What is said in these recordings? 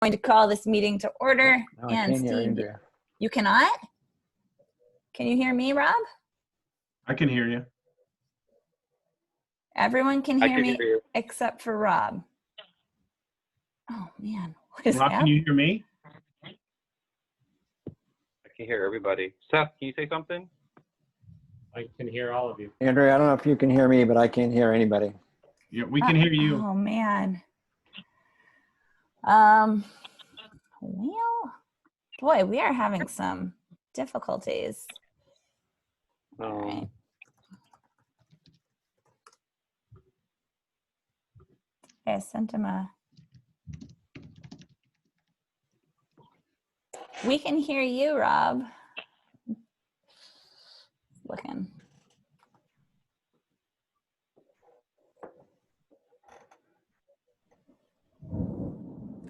going to call this meeting to order. No, I And can't hear Steve, Andrea. you cannot? Can you hear me, Rob? I can hear you. Everyone can hear me hear you. except for Rob. Oh man, what is Rob, that? can you hear me? I can hear everybody. Seth, can you say something? I can hear all of you. Andrea, I don't know if you can hear me, but I can't hear anybody. Yeah, we can hear you. Oh man. Well, boy, we are having some difficulties. All right. Okay, I sent him a. We can hear you, Rob. Looking.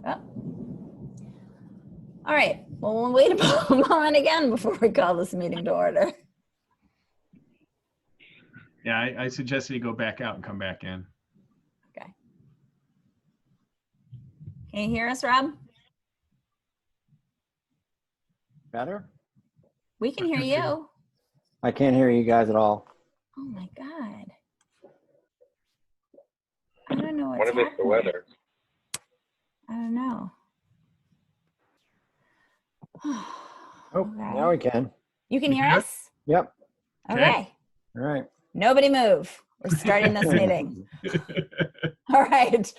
Oh. All right. Well, we'll wait a moment again before we call this meeting to order. Yeah, I suggested you go back out and come back in. Okay. Can you hear us, Rob? Better? We can hear you. I can't hear you guys at all. Oh my God. I don't know what's What if it's the happening. weather? I don't know. Oh, Okay. now we can. You can You hear good? us? Yep. Okay. All right. Nobody move. We're starting this meeting. All right.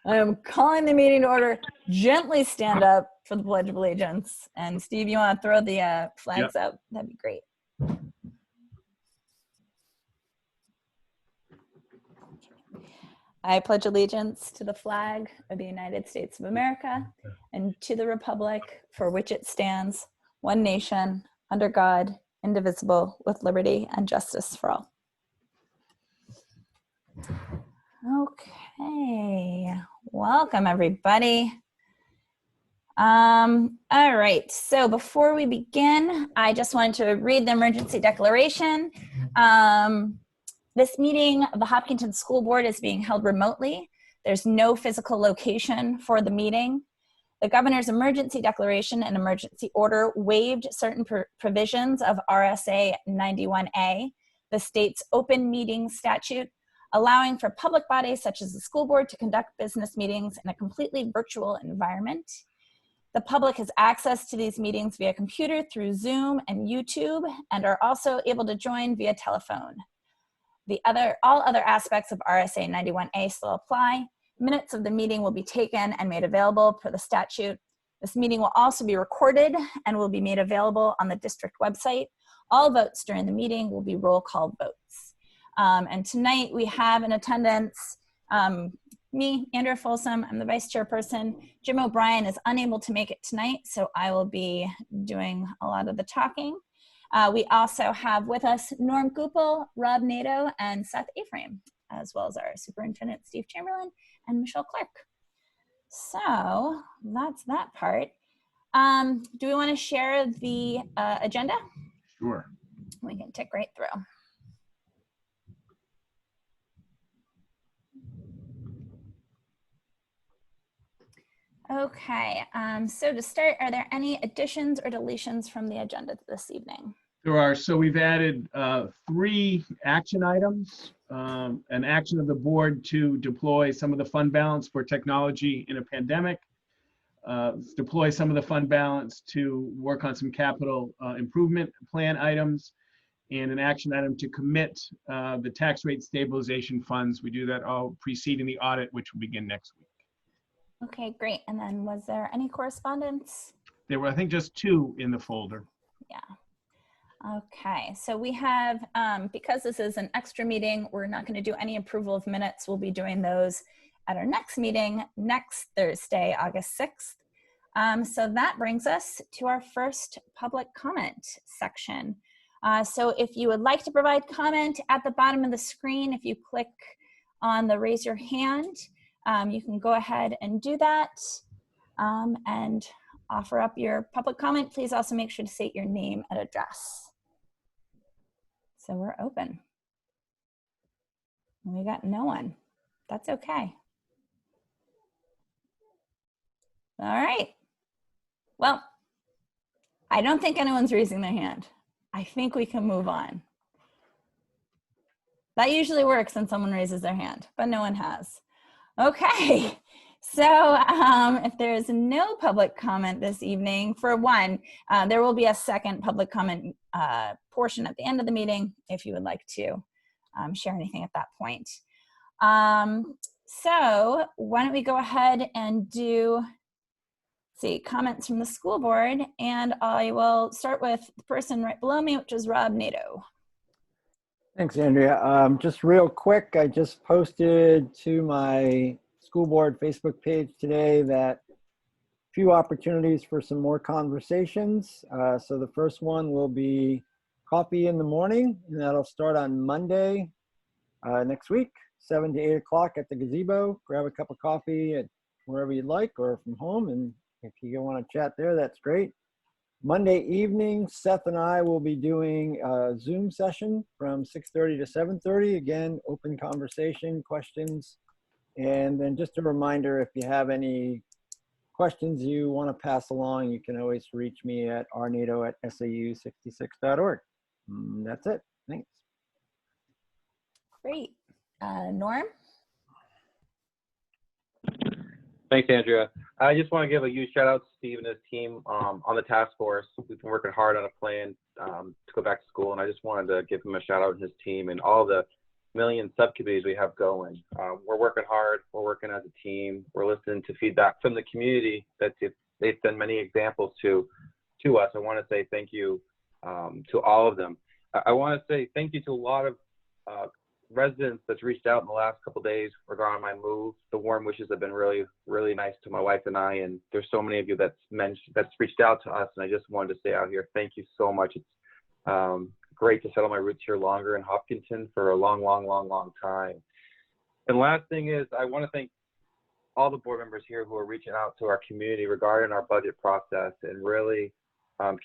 I'm calling the meeting to order. Gently stand up for the Pledge of Allegiance. And Steve, you want to throw the flags up? That'd be great. I pledge allegiance to the flag of the United States of America and to the republic for which it stands, one nation, under God, indivisible, with liberty and justice for all. Okay, welcome everybody. All right, so before we begin, I just wanted to read the emergency declaration. This meeting of the Hopkinton School Board is being held remotely. There's no physical location for the meeting. The governor's emergency declaration and emergency order waived certain provisions of RSA 91A, the state's open meeting statute, allowing for public bodies such as the school board to conduct business meetings in a completely virtual environment. The public has access to these meetings via computer through Zoom and YouTube and are also able to join via telephone. All other aspects of RSA 91A still apply. Minutes of the meeting will be taken and made available per the statute. This meeting will also be recorded and will be made available on the district website. All votes during the meeting will be roll call votes. And tonight we have in attendance me, Andrea Folsom. I'm the vice chairperson. Jim O'Brien is unable to make it tonight, so I will be doing a lot of the talking. We also have with us Norm Goupel, Rob Nato, and Seth Aframe, as well as our superintendent, Steve Chamberlain, and Michelle Clark. So that's that part. Do we want to share the agenda? Sure. We can tick right through. Okay, so to start, are there any additions or deletions from the agenda this evening? There are. So we've added 3 action items. An action of the board to deploy some of the fund balance for technology in a pandemic. Deploy some of the fund balance to work on some capital improvement plan items. And an action item to commit the tax rate stabilization funds. We do that all preceding the audit, which will begin next week. Okay, great. And then was there any correspondence? There were, I think, just 2 in the folder. Yeah. Okay, so we have, because this is an extra meeting, we're not going to do any approval of minutes. We'll be doing those at our next meeting next Thursday, August 6th. So that brings us to our first public comment section. So if you would like to provide comment at the bottom of the screen, if you click on the raise your hand, you can go ahead and do that and offer up your public comment. Please also make sure to state your name and address. So we're open. We got no one. That's okay. All right. Well, I don't think anyone's raising their hand. I think we can move on. That usually works when someone raises their hand, but no one has. Okay. So if there is no public comment this evening, for one, there will be a second public comment portion at the end of the meeting if you would like to share anything at that point. So why don't we go ahead and do, comments from the school board, and I will start with the person right below me, which is Rob Nato. Thanks, Andrea. Just real quick, I just posted to my school board Facebook page today that few opportunities for some more conversations. So the first one will be coffee in the morning, and that'll start on Monday next week, 7 to 8 o'clock at the gazebo. Grab a cup of coffee at wherever you'd like or from home, and if you want to chat there, that's great. Monday evening, Seth and I will be doing a Zoom session from 6:30 to 7:30. Again, open conversation, questions. And then just a reminder, if you have any questions you want to pass along, you can always reach me at rnato@sau66.org. That's it. Thanks. Great. Norm? Thanks, Andrea. I just want to give a huge shout out to Steve and his team on the task force. We've been working hard on a plan to go back to school, and I just wanted to give him a shout out to his team and all the million subcommittees we have going. We're working hard. We're working as a team. We're listening to feedback from the community that they've done many examples to us. I want to say thank you to all of them. I want to say thank you to a lot of residents that's reached out in the last couple of days regarding my move. The warm wishes have been really, really nice to my wife and I, and there's so many of you that's reached out to us, and I just wanted to say out here, thank you so much. It's great to settle my roots here longer in Hopkinton for a long, long, long, long time. And last thing is, I want to thank all the board members here who are reaching out to our community regarding our budget process and really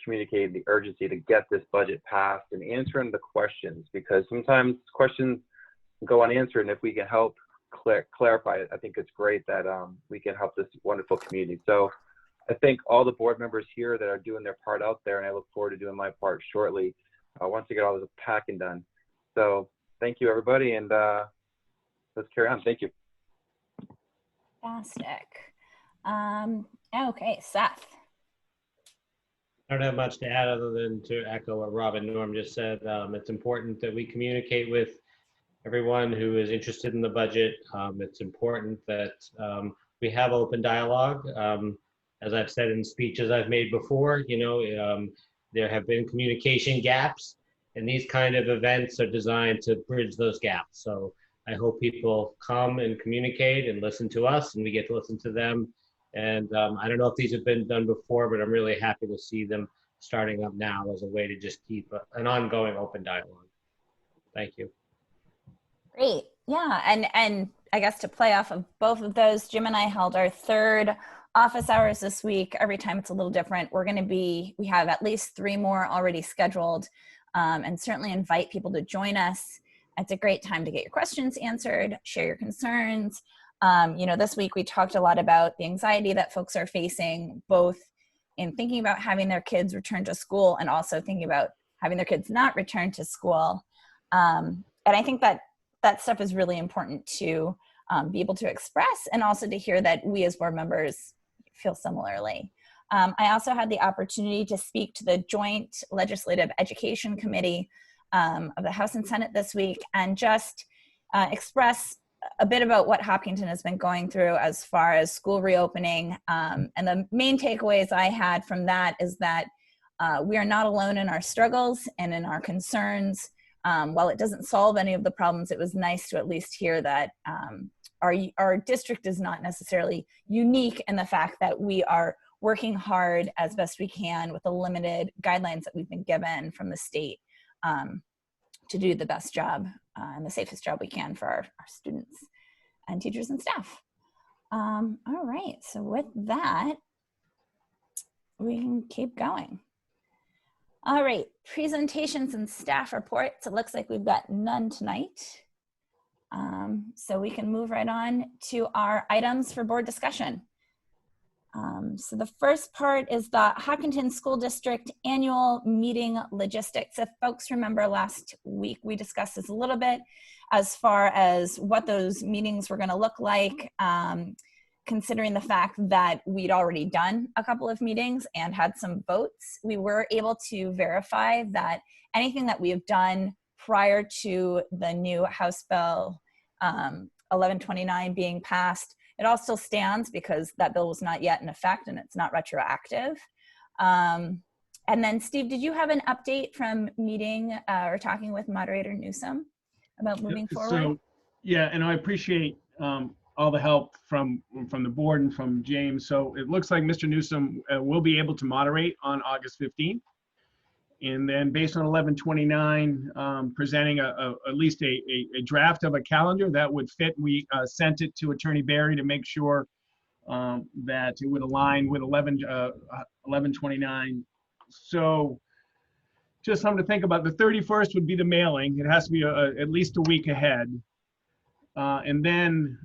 communicating the urgency to get this budget passed and answering the questions, because sometimes questions go unanswered, and if we can help clarify it, I think it's great that we can help this wonderful community. So I thank all the board members here that are doing their part out there, and I look forward to doing my part shortly once I get all this packing done. So thank you, everybody, and let's carry on. Thank you. Fantastic. Okay, Seth. I don't have much to add other than to echo what Rob and Norm just said. It's important that we communicate with everyone who is interested in the budget. It's important that we have open dialogue. As I've said in speeches I've made before, there have been communication gaps, and these kind of events are designed to bridge those gaps. So I hope people come and communicate and listen to us, and we get to listen to them. And I don't know if these have been done before, but I'm really happy to see them starting up now as a way to just keep an ongoing open dialogue. Thank you. Great. Yeah. And I guess to play off of both of those, Jim and I held our third office hours this week. Every time it's a little different. We have at least 3 more already scheduled, and certainly invite people to join us. It's a great time to get your questions answered, share your concerns. This week we talked a lot about the anxiety that folks are facing, both in thinking about having their kids return to school and also thinking about having their kids not return to school. And I think that stuff is really important to be able to express, and also to hear that we as board members feel similarly. I also had the opportunity to speak to the Joint Legislative Education Committee of the House and Senate this week, and just express a bit about what Hopkinton has been going through as far as school reopening. And the main takeaways I had from that is that we are not alone in our struggles and in our concerns. While it doesn't solve any of the problems, it was nice to at least hear that our district is not necessarily unique in the fact that we are working hard as best we can with the limited guidelines that we've been given from the state to do the best job and the safest job we can for our students and teachers and staff. All right, so with that, we can keep going. All right, presentations and staff reports. It looks like we've got none tonight. So we can move right on to our items for board discussion. So the first part is the Hopkinton School District annual meeting logistics. If folks remember last week, we discussed this a little bit as far as what those meetings were going to look like, considering the fact that we'd already done a couple of meetings and had some votes. We were able to verify that anything that we have done prior to the new House Bill 1129 being passed, it all still stands because that bill was not yet in effect and it's not retroactive. And then Steve, did you have an update from meeting or talking with Moderator Newsom about moving forward? So, yeah, and I appreciate all the help from the board and from James. So it looks like Mr. Newsom will be able to moderate on August 15th. And then based on 1129, presenting at least a draft of a calendar that would fit. We sent it to Attorney Barry to make sure that it would align with 1129. So just something to think about. The 31st would be the mailing. It has to be at least a week ahead. And then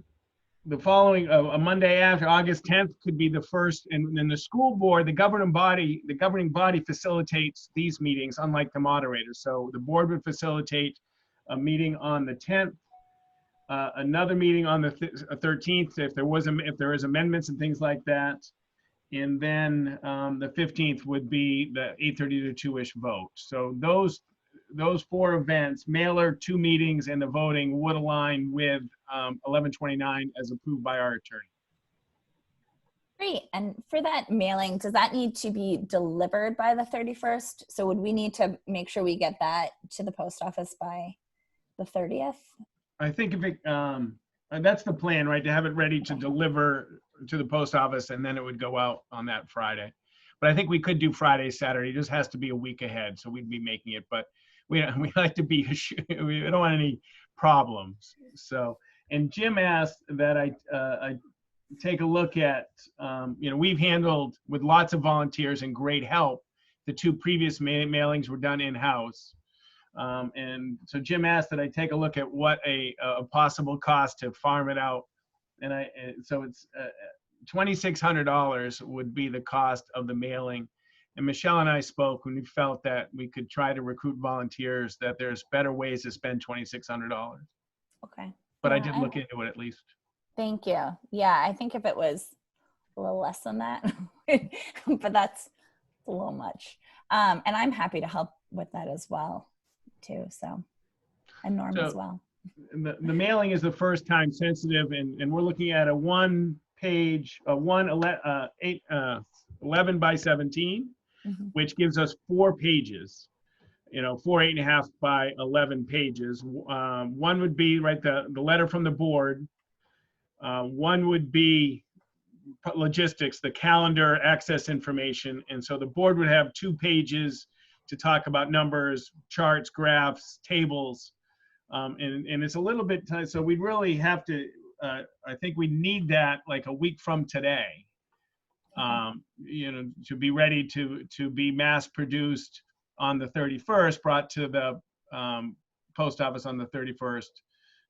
the following, a Monday after, August 10th could be the first, and then the school board, the governing body facilitates these meetings, unlike the moderator. So the board would facilitate a meeting on the 10th, another meeting on the 13th if there is amendments and things like that, and then the 15th would be the 8:30 to 2-ish vote. So those 4 events, mailer, 2 meetings, and the voting would align with 1129 as approved by our attorney. Great. And for that mailing, does that need to be delivered by the 31st? So would we need to make sure we get that to the post office by the 30th? I think if it, that's the plan, right? To have it ready to deliver to the post office, and then it would go out on that Friday. But I think we could do Friday, Saturday. It just has to be a week ahead, so we'd be making it. But we like to be, we don't want any problems. So, and Jim asked that I take a look at, we've handled with lots of volunteers and great help. The 2 previous mailings were done in-house. And so Jim asked that I take a look at what a possible cost to farm it out. And so it's $2,600 would be the cost of the mailing. And Michelle and I spoke when we felt that we could try to recruit volunteers, that there's better ways to spend $2,600. Okay. But yeah, I did look into it at least. Thank you. Yeah, I think if it was a little less than that, but that's a little much. And I'm happy to help with that as well, too. So, and Norm as well. The mailing is the first time sensitive, and we're looking at a 1-page, 11 by 17, which gives us 4 pages. 4 8.5 by 11 pages. One would be the letter from the board. One would be logistics, the calendar, access information, and so the board would have 2 pages to talk about numbers, charts, graphs, tables, and it's a little bit tight. So we'd really have to. I think we need that like a week from today. To be ready to be mass produced on the 31st, brought to the post office on the 31st.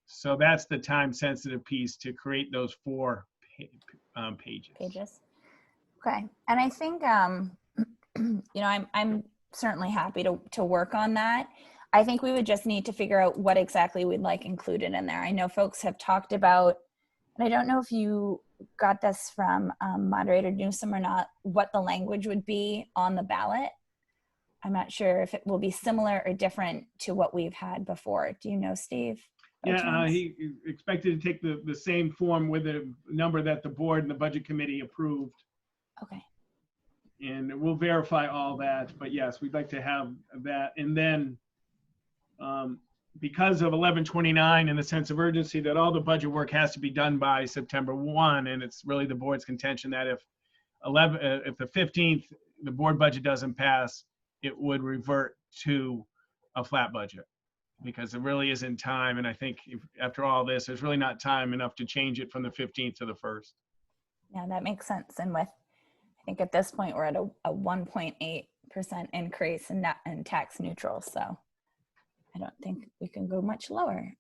So that's the time sensitive piece, to create those 4 pages. Okay. And I think, I'm certainly happy to work on that. I think we would just need to figure out what exactly we'd like included in there. I know folks have talked about, and I don't know if you got this from Moderator Newsom or not, what the language would be on the ballot. I'm not sure if it will be similar or different to what we've had before. Do you know, Steve? Yeah, he expected to take the same form with a number that the board and the budget committee approved. Okay. And we'll verify all that. But yes, we'd like to have that. And then because of 1129 and the sense of urgency that all the budget work has to be done by September 1, and it's really the board's contention that if the 15th, the board budget doesn't pass, it would revert to a flat budget, because it really isn't time. And I think after all this, there's really not time enough to change it from the 15th to the 1st. Yeah, that makes sense. And I think at this point, we're at a 1.8% increase in tax neutral. So I don't think we can go much lower.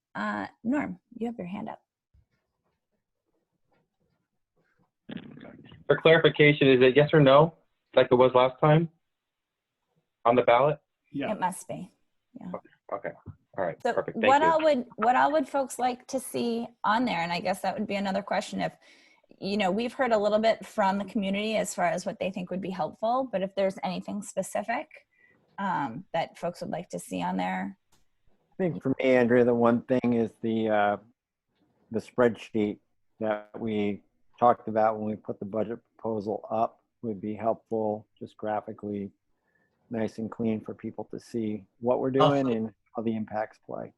Norm, you have your hand up. For clarification, is it yes or no, like it was last time on the ballot? Yeah. It must be. Yeah. Okay. All right. So Perfect. Thank you. what all would folks like to see on there? And I guess that would be another question. If, you know, we've heard a little bit from the community as far as what they think would be helpful, but if there's anything specific that folks would like to see on there. I think for me, Andrea, the one thing is the spreadsheet that we talked about when we put the budget proposal up would be helpful, just graphically nice and clean for people to see what we're doing and how the impacts play.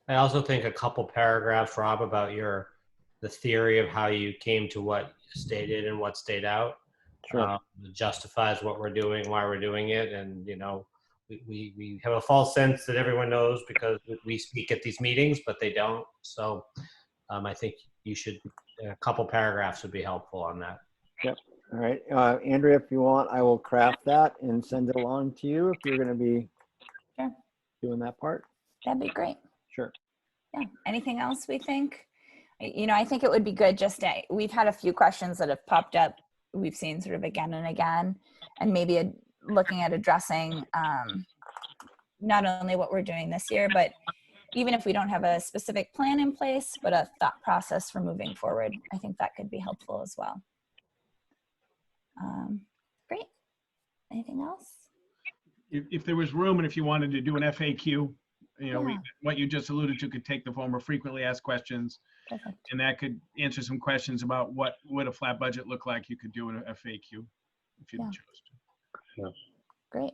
I also think a couple paragraphs, Rob, about the theory of how you came to what stated and what stayed out. Sure. Justifies what we're doing, why we're doing it, and you know, we have a false sense that everyone knows because we speak at these meetings, but they don't. So I think you should, a couple paragraphs would be helpful on that. Yep. All right. Andrea, if you want, I will craft that and send it along to you if you're going to be Sure. doing that part. That'd be great. Sure. Yeah. Anything else we think? You know, I think it would be good just to, we've had a few questions that have popped up. We've seen sort of again and again, and maybe looking at addressing not only what we're doing this year, but even if we don't have a specific plan in place, but a thought process for moving forward. I think that could be helpful as well. Great. Anything else? If there was room and if you wanted to do an FAQ, you know, Yeah. what you just alluded to could take the form of frequently asked questions, Perfect. and that could answer some questions about what would a flat budget look like. You could do an FAQ if you Yeah. chose to. Great.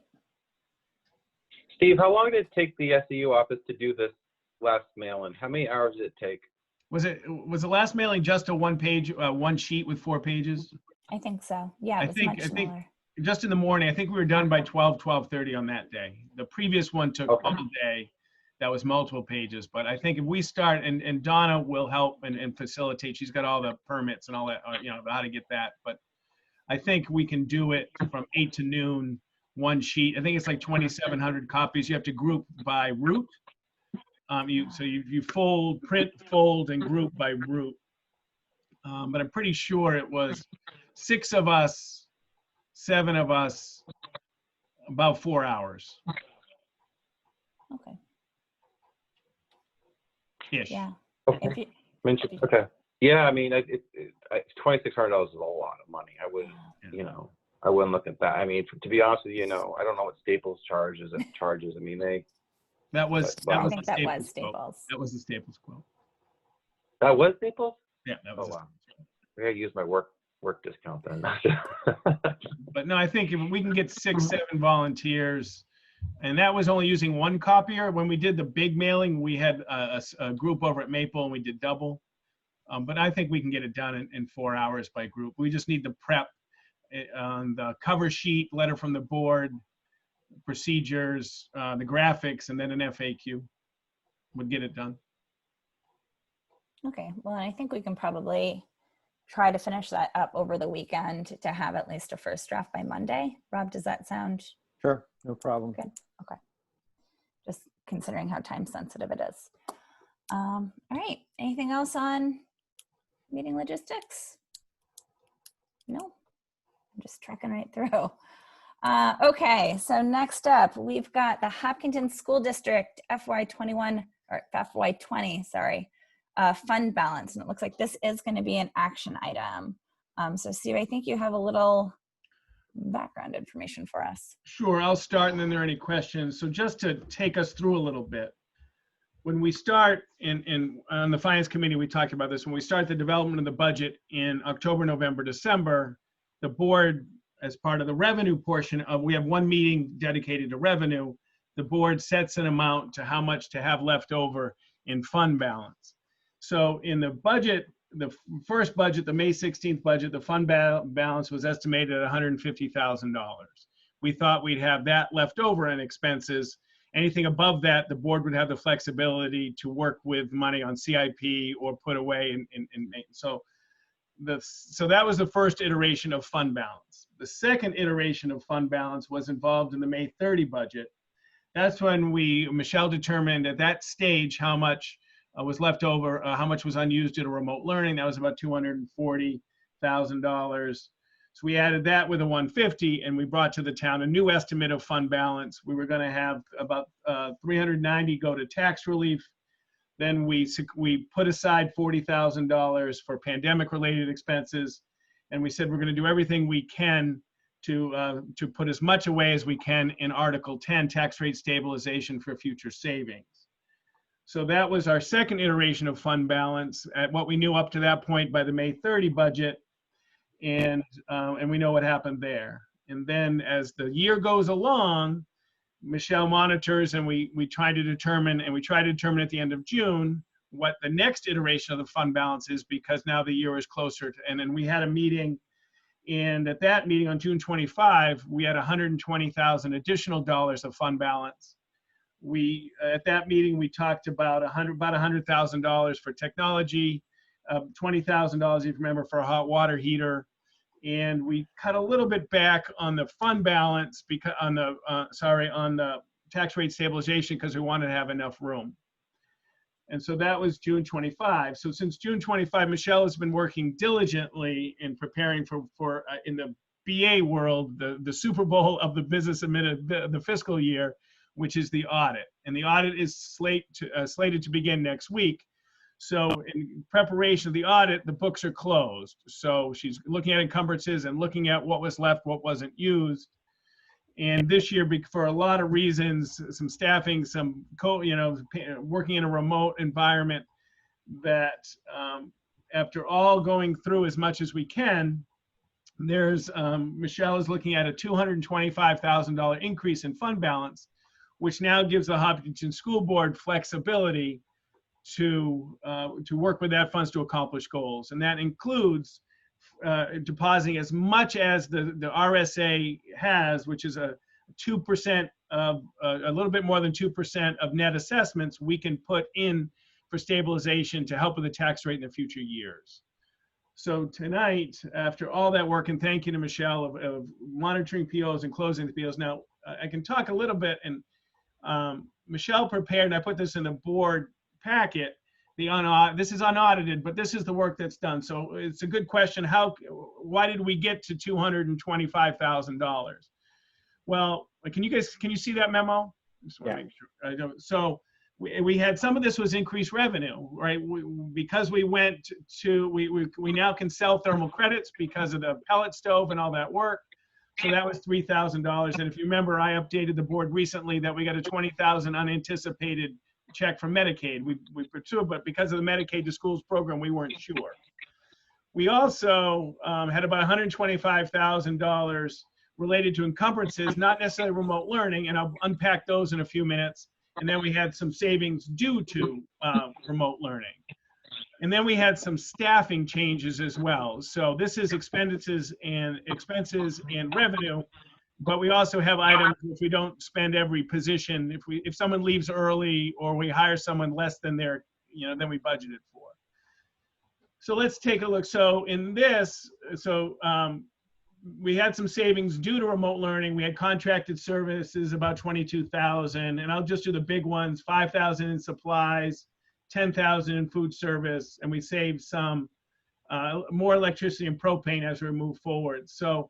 Steve, how long did it take the SEU office to do this last mail-in? How many hours did it take? Was the last mailing just a one sheet with 4 pages? I think so. Yeah, I it was think- much I think- smaller. Just in the morning. I think we were done by 12:30 on that day. The previous one took Okay. all day. That was multiple pages. But I think if we start, and Donna will help and facilitate, she's got all the permits and all that, you know, how to get that. But I think we can do it from 8 to noon, one sheet. I think it's like 2,700 copies. You have to group by route. You fold, print, fold, and group by route. But I'm pretty sure it was 6 of us, 7 of us, about 4 hours Okay. ish. Yeah. Okay. If you, Okay. Yeah, I mean, $2,600 is a lot of money. I wouldn't, you know, I wouldn't look at that. I mean, to be honest with you, you know, I don't know what Staples charges. I mean, That was I the think that was Staples quote. Staples. That was the Staples quote. that was Staples? Yeah, that Oh, was. wow. I gotta use my work discount then. But no, I think if we can get 6, 7 volunteers, and that was only using one copier. When we did the big mailing, we had a group over at Maple and we did double. But I think we can get it done in 4 hours by group. We just need the prep on the cover sheet, letter from the board, procedures, the graphics, and then an FAQ would get it done. Okay. Well, I think we can probably try to finish that up over the weekend to have at least a first draft by Monday. Rob, does that sound Sure. No problem. good? Okay. Just considering how time sensitive it is. All right. Anything else on meeting logistics? No, I'm just tracking right through. Okay, so next up, we've got the Hopkinton School District FY21 or FY20, sorry, fund balance, and it looks like this is going to be an action item. So Steve, I think you have a little background information for us. Sure, I'll start and then there are any questions. So just to take us through a little bit, when we start on the Finance Committee, we talked about this, when we start the development of the budget in October, November, December, the board, as part of the revenue portion of, we have one meeting dedicated to revenue, the board sets an amount to how much to have left over in fund balance. So in the budget, the first budget, the May 16th budget, the fund balance was estimated at $150,000. We thought we'd have that left over in expenses. Anything above that, the board would have the flexibility to work with money on CIP or put away. So that was the first iteration of fund balance. The second iteration of fund balance was involved in the May 30 budget. That's when Michelle determined at that stage how much was left over, how much was unused due to remote learning. That was about $240,000. So we added that with a 150, and we brought to the town a new estimate of fund balance. We were going to have about 390 go to tax relief. Then we put aside $40,000 for pandemic-related expenses, and we said we're going to do everything we can to put as much away as we can in Article 10, tax rate stabilization for future savings. So that was our second iteration of fund balance at what we knew up to that point by the May 30 budget, and we know what happened there. And then as the year goes along, Michelle monitors, and we try to determine at the end of June what the next iteration of the fund balance is, because now the year is closer to, and then we had a meeting, and at that meeting on June 25, we had $120,000 additional dollars of fund balance. At that meeting, we talked about $100,000 for technology, $20,000, if you remember, for a hot water heater, and we cut a little bit back on the fund balance because on the tax rate stabilization, because we wanted to have enough room. And so that was June 25. So since June 25, Michelle has been working diligently in preparing for in the BA world, the Super Bowl of the the fiscal year, which is the audit. And the audit is slated to begin next week. So in preparation of the audit, the books are closed. So she's looking at encumbrances and looking at what was left, what wasn't used. And this year, for a lot of reasons, some staffing, working in a remote environment, that after all going through as much as we can, Michelle is looking at a $225,000 increase in fund balance, which now gives the Hopkinton School Board flexibility to work with that funds to accomplish goals. And that includes depositing as much as the RSA has, which is a 2% of a little bit more than 2% of net assessments we can put in for stabilization to help with the tax rate in the future years. So tonight, after all that work, and thank you to Michelle of monitoring POs and closing the POs. Now I can talk a little bit, and Michelle prepared, and I put this in the board packet. This is unaudited, but this is the work that's done. So it's a good question. Why did we get to $225,000? Well, can you see that memo? Just want to make sure I don't. So we had some of this was increased revenue, right? Because we went to, we now can sell thermal credits because of the pellet stove and all that work. So that was $3,000. And if you remember, I updated the board recently that we got a $20,000 unanticipated check from Medicaid. We pursued, but because of the Medicaid to Schools program, we weren't sure. We also had about $125,000 related to encumbrances, not necessarily remote learning, and I'll unpack those in a few minutes. And then we had some savings due to remote learning. And then we had some staffing changes as well. So this is expenses and revenue, but we also have items if we don't spend every position, if someone leaves early or we hire someone less than than we budgeted for. So let's take a look. So in this, we had some savings due to remote learning. We had contracted services, about 22,000, and I'll just do the big ones: 5,000 in supplies, 10,000 in food service, and we saved some more electricity and propane as we move forward. So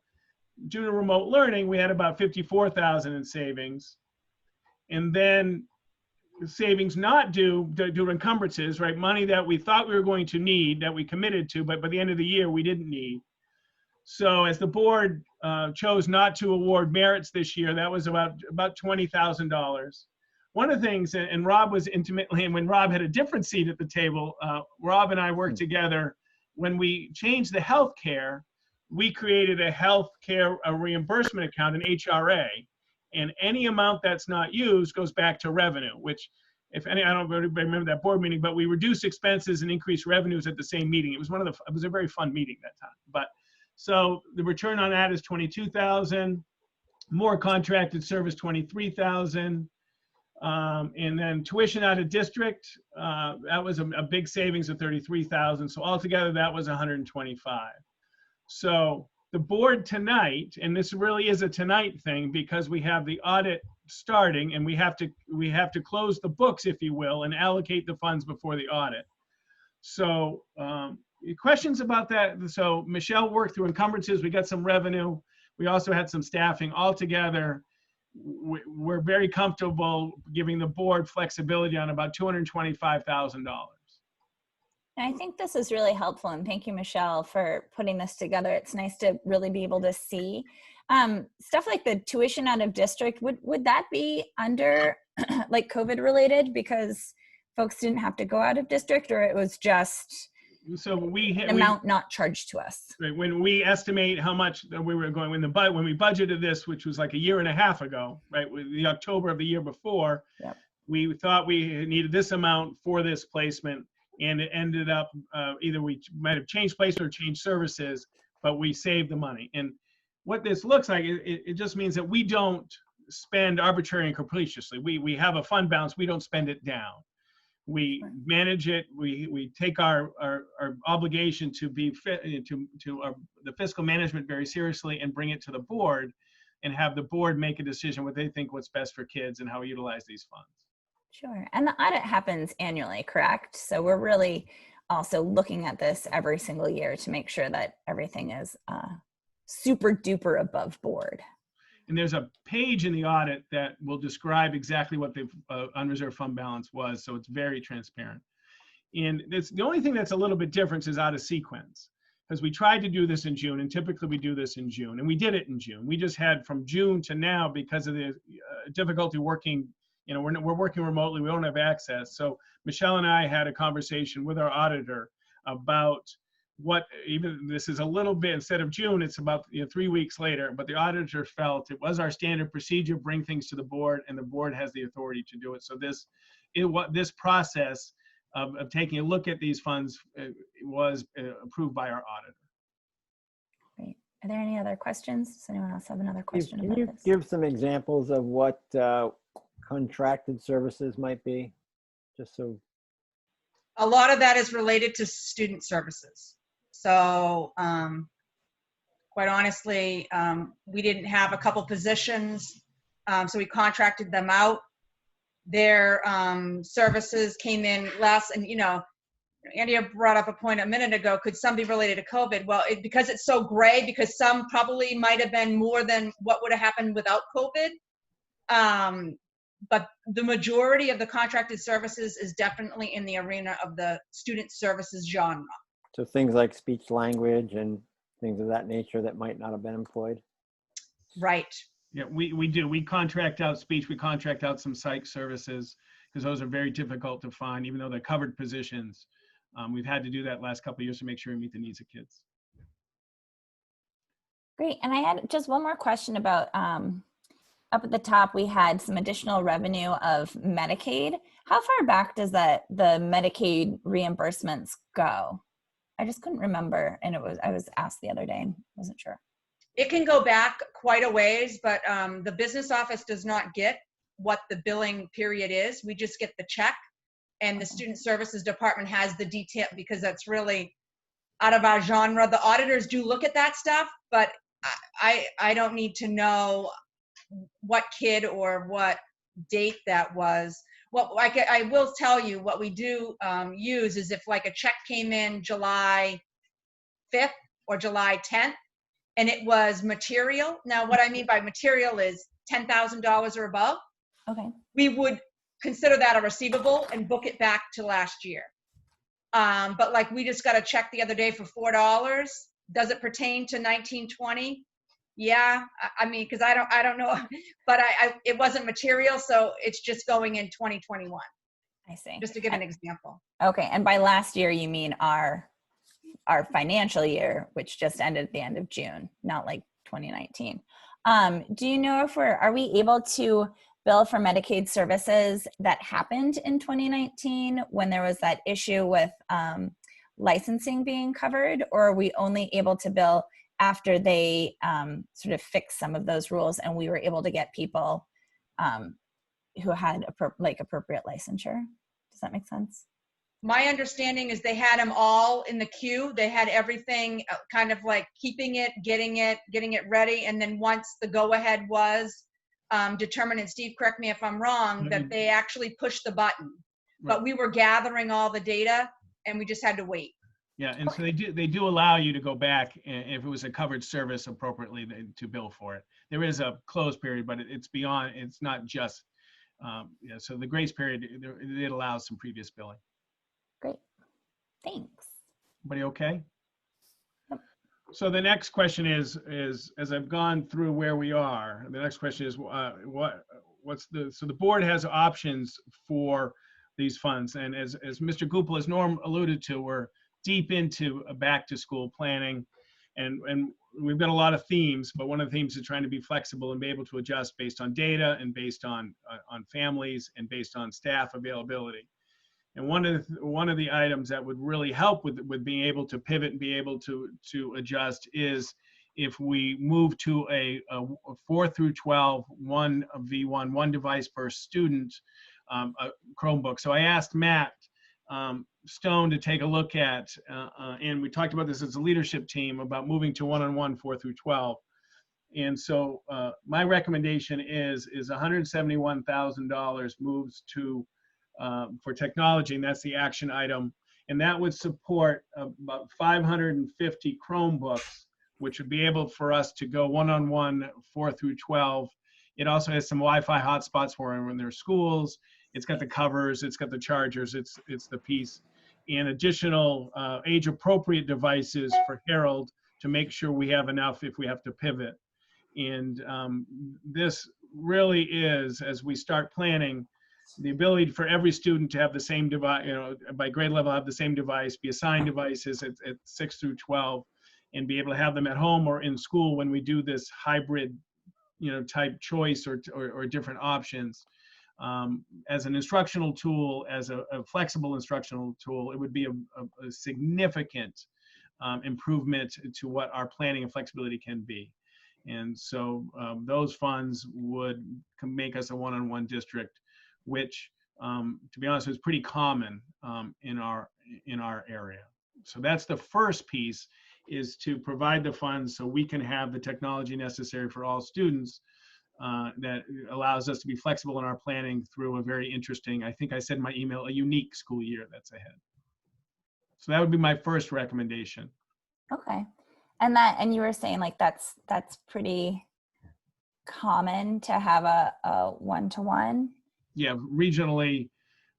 due to remote learning, we had about 54,000 in savings, and then savings not due to encumbrances, right? Money that we thought we were going to need, that we committed to, but by the end of the year we didn't need. So as the board chose not to award merits this year, that was about $20,000. One of the things, and Rob was intimately, and when Rob had a different seat at the table, Rob and I worked together. When we changed the healthcare, we created a healthcare reimbursement account, an HRA, and any amount that's not used goes back to revenue, which, if any, I don't remember that board meeting, but we reduced expenses and increased revenues at the same meeting. It was it was a very fun meeting that time. But so the return on that is 22,000, more contracted service 23,000, and then tuition out of district, that was a big savings of 33,000. So altogether that was 125. So the board tonight, and this really is a tonight thing because we have the audit starting and we have to close the books, if you will, and allocate the funds before the audit. So questions about that? So Michelle worked through encumbrances. We got some revenue. We also had some staffing. Altogether, we're very comfortable giving the board flexibility on about $225,000. I think this is really helpful, and thank you, Michelle, for putting this together. It's nice to really be able to see stuff like the tuition out of district. Would that be under like COVID related because folks didn't have to go out of district, or it was just so an amount not charged to us? When we estimate how much we were going when we budgeted this, which was like a year and a half ago, right, with the October of the year before, yep. We thought we needed this amount for this placement. And it ended up either we might have changed placement or changed services, but we saved the money. And what this looks like, it just means that we don't spend arbitrarily and capriciously. We have a fund balance. We don't spend it down. We manage it. We take our obligation to be the fiscal management very seriously and bring it to the board and have the board make a decision what they think what's best for kids and how we utilize these funds. Sure. And the audit happens annually, correct? So we're really also looking at this every single year to make sure that everything is super duper above board. And there's a page in the audit that will describe exactly what the unreserved fund balance was. So it's very transparent. And the only thing that's a little bit different is out of sequence, because we tried to do this in June, and typically we do this in June, and we did it in June. We just had from June to now, because of the difficulty working, we're working remotely, we don't have access. So Michelle and I had a conversation with our auditor about what, even this is a little bit, instead of June, it's about 3 weeks later, but the auditor felt it was our standard procedure, bring things to the board, and the board has the authority to do it. So this process of taking a look at these funds was approved by our auditor. Great. Are there any other questions? Does anyone else have another question Can about you this? give some examples of what contracted services might be? Just so. A lot of that is related to student services. So quite honestly, we didn't have a couple positions, so we contracted them out. Their services came in less, and Andy brought up a point a minute ago, could some be related to COVID? Well, because it's so gray, because some probably might have been more than what would have happened without COVID. But the majority of the contracted services is definitely in the arena of the student services genre. So things like speech language and things of that nature that might not have been employed? Right. Yeah, we do. We contract out speech. We contract out some psych services because those are very difficult to find, even though they're covered positions. We've had to do that last couple of years to make sure we meet the needs of kids. Great. And I had just one more question about up at the top, we had some additional revenue of Medicaid. How far back does the Medicaid reimbursements go? I just couldn't remember, and I was asked the other day and wasn't sure. It can go back quite a ways, but the business office does not get what the billing period is. We just get the check, and the student services department has the detail, because that's really out of our genre. The auditors do look at that stuff, but I don't need to know what kid or what date that was. Well, I will tell you what we do use is if like a check came in July 5th or July 10th, and it was material. Now, what I mean by material is $10,000 or above. Okay. We would consider that a receivable and book it back to last year. But like we just got a check the other day for $4. Does it pertain to 1920? Yeah, I mean, because I don't know, but it wasn't material, so it's just going in 2021. I see. Just to give an example. Okay, and by last year you mean our financial year, which just ended at the end of June, not like 2019. Do you know if are we able to bill for Medicaid services that happened in 2019 when there was that issue with licensing being covered, or are we only able to bill after they sort of fixed some of those rules and we were able to get people who had appropriate licensure? Does that make sense? My understanding is they had them all in the queue. They had everything kind of like keeping it, getting it ready. And then once the go-ahead was determined, and Steve, correct me if I'm wrong, that they actually pushed the button. Right. But we were gathering all the data and we just had to wait. Yeah, and so they do allow you to go back if it was a covered service appropriately to bill for it. There is a close period, but it's beyond. It's not just. Yeah, so the grace period it allows some previous billing. Great. Thanks. Everybody okay? So the next question is as I've gone through where we are, the next question is so the board has options for these funds, and as Mr. Gupel, as Norm alluded to, we're deep into back to school planning, and we've got a lot of themes, but one of the themes is trying to be flexible and be able to adjust based on data and based on families and based on staff availability. And one of the items that would really help with being able to pivot and be able to adjust is if we move to a 4 through 12, one device per student, a Chromebook. So I asked Matt Stone to take a look at, and we talked about this as a leadership team about moving to one-on-one 4 through 12. And so my recommendation is $171,000 moves to for technology, and that's the action item. And that would support about 550 Chromebooks, which would be able for us to go one-on-one 4 through 12. It also has some Wi-Fi hotspots for them in their schools. It's got the covers, it's got the chargers, it's the piece. And additional age-appropriate devices for Harold to make sure we have enough if we have to pivot. And this really is, as we start planning, the ability for every student to have the same device, by grade level, have the same device, be assigned devices at 6 through 12, and be able to have them at home or in school when we do this hybrid, type choice or different options. As an instructional tool, as a flexible instructional tool, it would be a significant improvement to what our planning and flexibility can be. And so those funds would make us a one-on-one district, which, to be honest, is pretty common in our area. So that's the first piece, is to provide the funds so we can have the technology necessary for all students that allows us to be flexible in our planning through a very interesting, I think I said in my email, a unique school year that's ahead. So that would be my first recommendation. Okay. And you were saying like that's pretty common to have a one-to-one? Yeah, regionally,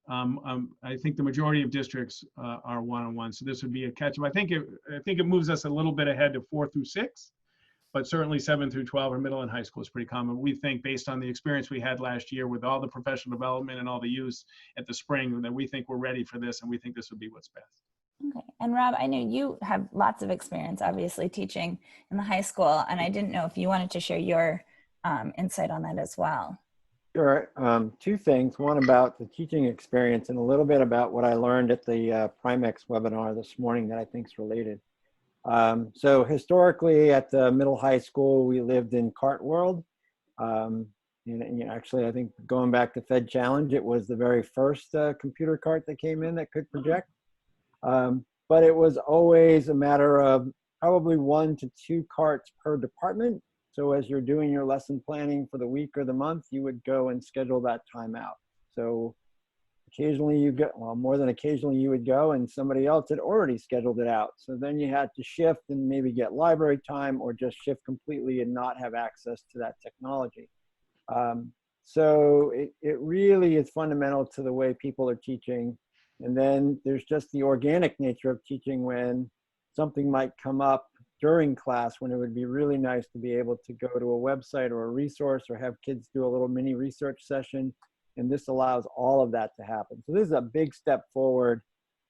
I think the majority of districts are one-on-one. So this would be a catch-up. I think it moves us a little bit ahead to 4 through 6, but certainly 7 through 12 or middle and high school is pretty common. We think, based on the experience we had last year with all the professional development and all the use at the spring, that we think we're ready for this, and we think this would be what's best. Okay. And Rob, I know you have lots of experience, obviously, teaching in the high school, and I didn't know if you wanted to share your insight on that as well. Sure. Two things. One about the teaching experience and a little bit about what I learned at the Primex webinar this morning that I think is related. So historically at the middle high school, we lived in cart world. Actually, I think going back to Fed Challenge, it was the very first computer cart that came in that could project. But it was always a matter of probably 1 to 2 carts per department. So as you're doing your lesson planning for the week or the month, you would go and schedule that time out. So occasionally more than occasionally you would go and somebody else had already scheduled it out. So then you had to shift and maybe get library time or just shift completely and not have access to that technology. So it really is fundamental to the way people are teaching. And then there's just the organic nature of teaching when something might come up during class when it would be really nice to be able to go to a website or a resource or have kids do a little mini research session. And this allows all of that to happen. So this is a big step forward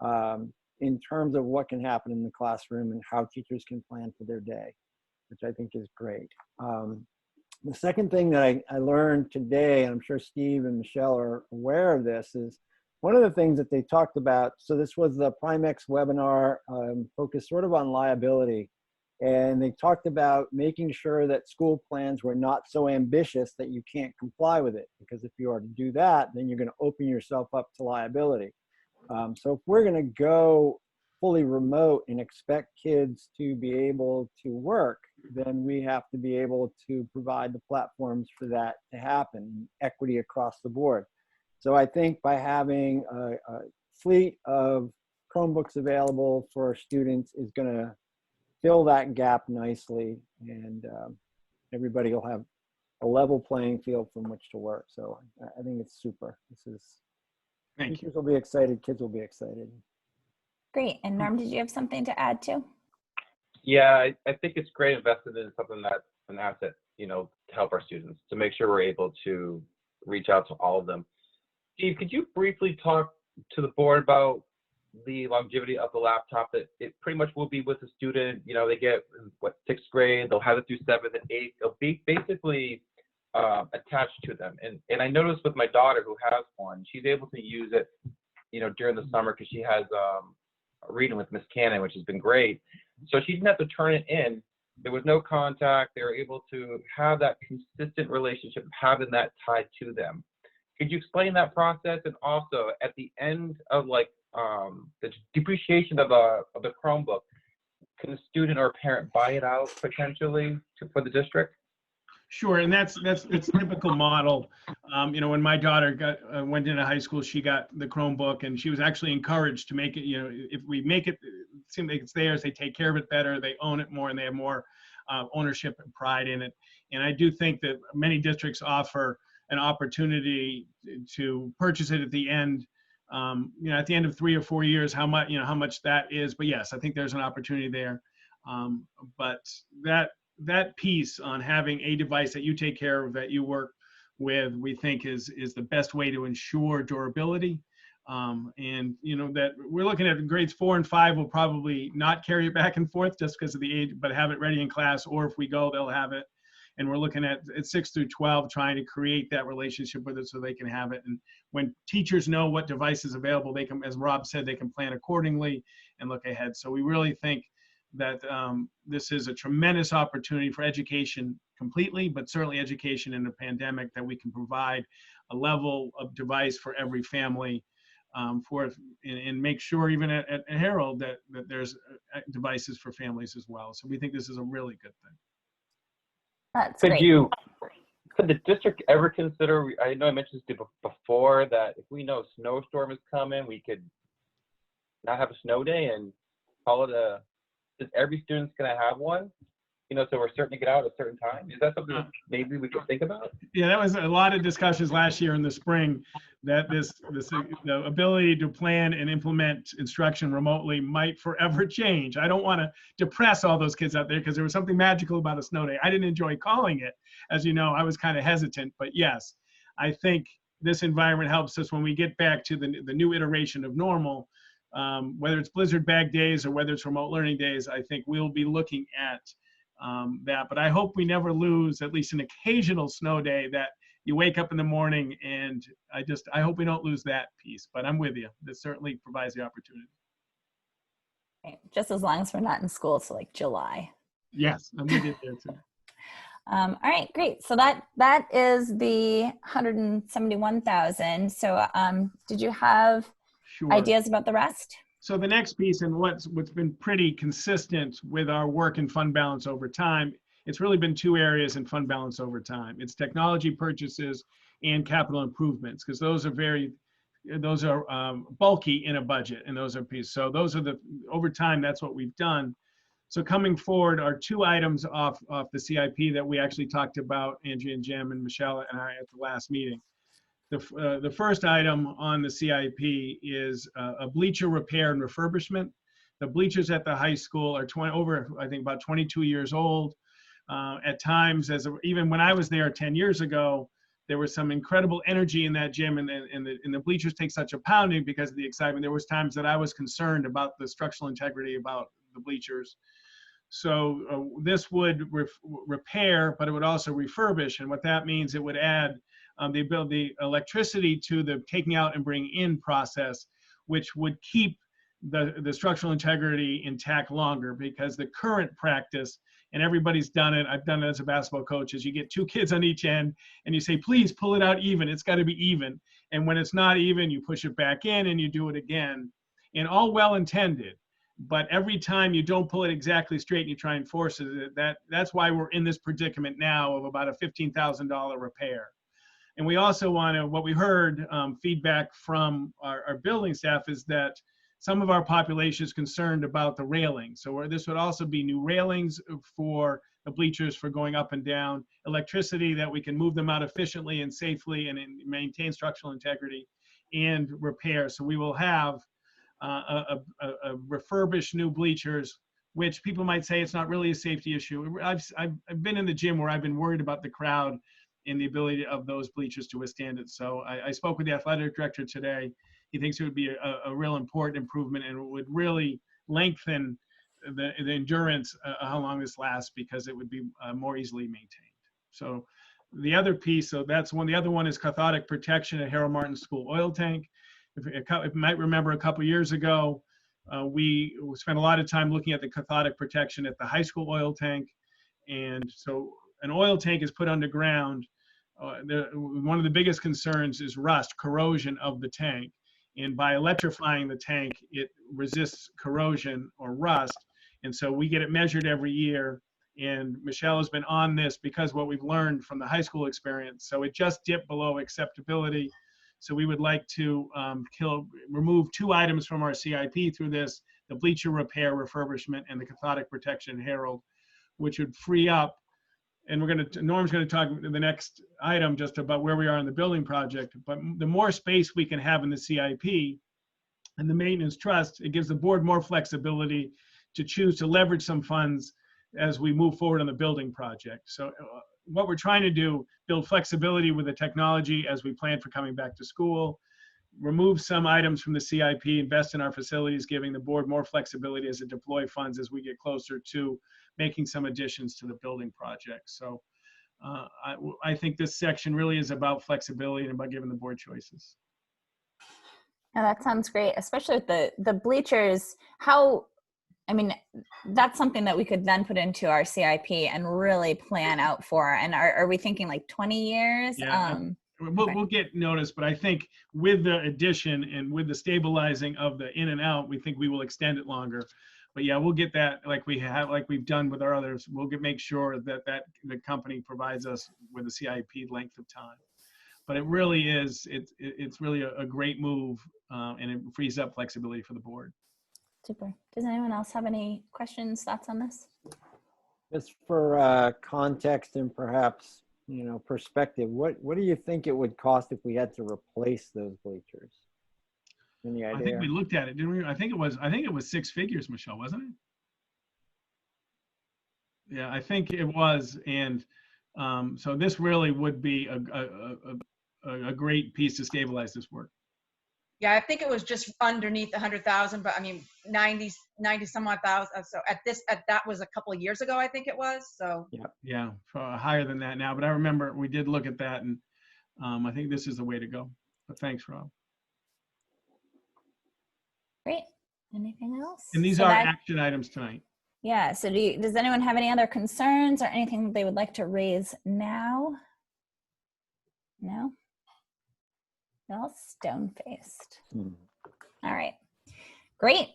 in terms of what can happen in the classroom and how teachers can plan for their day, which I think is great. The second thing that I learned today, and I'm sure Steve and Michelle are aware of this, is one of the things that they talked about. So this was the Primex webinar focused sort of on liability. And they talked about making sure that school plans were not so ambitious that you can't comply with it. Because if you are to do that, then you're going to open yourself up to liability. So if we're going to go fully remote and expect kids to be able to work, then we have to be able to provide the platforms for that to happen, equity across the board. So I think by having a fleet of Chromebooks available for students is going to fill that gap nicely, and everybody will have a level playing field from which to work. So I think it's super. Thank you. Teachers will be excited, kids will be excited. Great. And Norm, did you have something to add too? Yeah, I think it's great invested in something that's an asset, to help our students, to make sure we're able to reach out to all of them. Steve, could you briefly talk to the board about the longevity of the laptop? That it pretty much will be with the student. They get what, 6th grade, they'll have it through 7th and 8th. It'll be basically attached to them. And I noticed with my daughter who has one, she's able to use it, during the summer because she has a reading with Miss Cannon, which has been great. So she didn't have to turn it in. There was no contact. They were able to have that consistent relationship, having that tied to them. Could you explain that process? And also at the end of the depreciation of the Chromebook, can a student or a parent buy it out potentially for the district? Sure, and it's a typical model. When my daughter went into high school, she got the Chromebook, and she was actually encouraged to make it. If we make it seem like it's theirs, they take care of it better, they own it more, and they have more ownership and pride in it. And I do think that many districts offer an opportunity to purchase it at the end. At the end of 3 or 4 years, how much that is. But yes, I think there's an opportunity there. But that piece on having a device that you take care of, that you work with, we think is the best way to ensure durability. And that we're looking at grades 4 and 5 will probably not carry it back and forth just because of the age, but have it ready in class, or if we go, they'll have it. And we're looking at 6 through 12, trying to create that relationship with it so they can have it. And when teachers know what device is available, they can, as Rob said, they can plan accordingly and look ahead. So we really think that this is a tremendous opportunity for education completely, but certainly education in a pandemic, that we can provide a level of device for every family and make sure even at Herald that there's devices for families as well. So we think this is a really good thing. That's Could great. Could the district ever consider, I know I mentioned this before, that if we know a snowstorm is coming, we could not have a snow day and call it since every student's going to have one, so we're certain to get out at a certain time? Is that something that maybe we could think about? Yeah, that was a lot of discussions last year in the spring, that the ability to plan and implement instruction remotely might forever change. I don't want to depress all those kids out there, because there was something magical about a snow day. I didn't enjoy calling it. As you know, I was kind of hesitant, but yes, I think this environment helps us when we get back to the new iteration of normal. Whether it's blizzard bag days or whether it's remote learning days, I think we'll be looking at that. But I hope we never lose at least an occasional snow day that you wake up in the morning, and I hope we don't lose that piece. But I'm with you. This certainly provides the opportunity. Okay, just as long as we're not in school till like July. Yes, I'm with you there too. All right, great. So that is the 171,000. So did you have Sure. ideas about the rest? So the next piece, and what's been pretty consistent with our work in fund balance over time, it's really been 2 areas in fund balance over time. It's technology purchases and capital improvements, because those are bulky in a budget, and those are pieces. So those are over time, that's what we've done. So coming forward are 2 items off the CIP that we actually talked about, Andrea and Jim and Michelle and I, at the last meeting. The first item on the CIP is a bleacher repair and refurbishment. The bleachers at the high school are I think about 22 years old. At times, even when I was there 10 years ago, there was some incredible energy in that gym, and the bleachers take such a pounding because of the excitement. There was times that I was concerned about the structural integrity about the bleachers. So this would repair, but it would also refurbish. And what that means, it would add the electricity to the taking out and bringing in process, which would keep the structural integrity intact longer, because the current practice, and everybody's done it, I've done it as a basketball coach, is you get 2 kids on each end and you say, please pull it out even, it's got to be even. And when it's not even, you push it back in and you do it again. And all well intended, but every time you don't pull it exactly straight and you try and force it, that's why we're in this predicament now of about a $15,000 repair. And we also want to, what we heard feedback from our building staff is that some of our population is concerned about the railing. So this would also be new railings for the bleachers for going up and down, electricity that we can move them out efficiently and safely and maintain structural integrity, and repair. So we will have a refurbished new bleachers, which people might say it's not really a safety issue. I've been in the gym where I've been worried about the crowd and the ability of those bleachers to withstand it. So I spoke with the athletic director today. He thinks it would be a real important improvement, and it would really lengthen the endurance how long this lasts, because it would be more easily maintained. So the other piece, so that's one. The other one is cathodic protection at Harold Martin School oil tank. If you might remember, a couple years ago, we spent a lot of time looking at the cathodic protection at the high school oil tank. And so an oil tank is put underground. One of the biggest concerns is rust, corrosion of the tank. And by electrifying the tank, it resists corrosion or rust. And so we get it measured every year. And Michelle has been on this because what we've learned from the high school experience. So it just dipped below acceptability. So we would like to remove 2 items from our CIP through this: the bleacher repair, refurbishment, and the cathodic protection Harold, which would free up. And Norm's going to talk in the next item just about where we are in the building project. But the more space we can have in the CIP and the maintenance trust, it gives the board more flexibility to choose to leverage some funds as we move forward on the building project. So what we're trying to do, build flexibility with the technology as we plan for coming back to school, remove some items from the CIP, invest in our facilities, giving the board more flexibility as it deploy funds as we get closer to making some additions to the building project. So I think this section really is about flexibility and about giving the board choices. Now that sounds great, especially with the bleachers. That's something that we could then put into our CIP and really plan out for. And are we thinking like 20 years? Yeah, we'll get notice, but I think with the addition and with the stabilizing of the in and out, we think we will extend it longer. But yeah, we'll get that like we've done with our others. We'll make sure that the company provides us with a CIP length of time. But it really is, it's really a great move, and it frees up flexibility for the board. Super. Does anyone else have any questions, thoughts on this? Just for context and perhaps, perspective, what do you think it would cost if we had to replace those bleachers? Any idea? I think we looked at it, didn't we? I think it was 6 figures, Michelle, wasn't it? Yeah, I think it was. And so this really would be a great piece to stabilize this work. Yeah, I think it was just underneath 100,000, but 90 some odd thousand. So that was a couple of years ago, I think it was. So yeah, higher than that now. But I remember we did look at that, and I think this is the way to go. But thanks, Rob. Great. Anything else? And these are action items tonight. Yeah. So does anyone have any other concerns or anything that they would like to raise now? No? All stone-faced. All right. Great.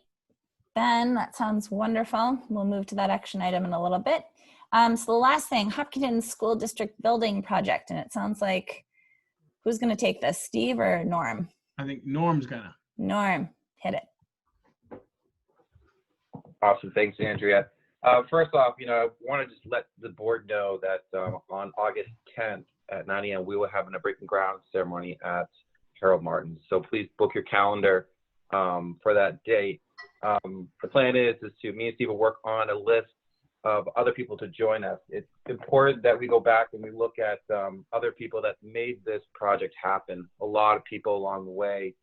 Then that sounds wonderful. We'll move to that action item in a little bit. So the last thing, Hopkinton School District Building Project. And it sounds like, who's going to take this, Steve or Norm? I think Norm's gonna. Norm, hit it. Awesome. Thanks, Andrea. First off, I want to just let the board know that on August 10th at 9 a.m., we will have an breaking ground ceremony at Harold Martin. So please book your calendar for that date. The plan is to me and Steve will work on a list of other people to join us. It's important that we go back and we look at other people that made this project happen. A lot of people along the way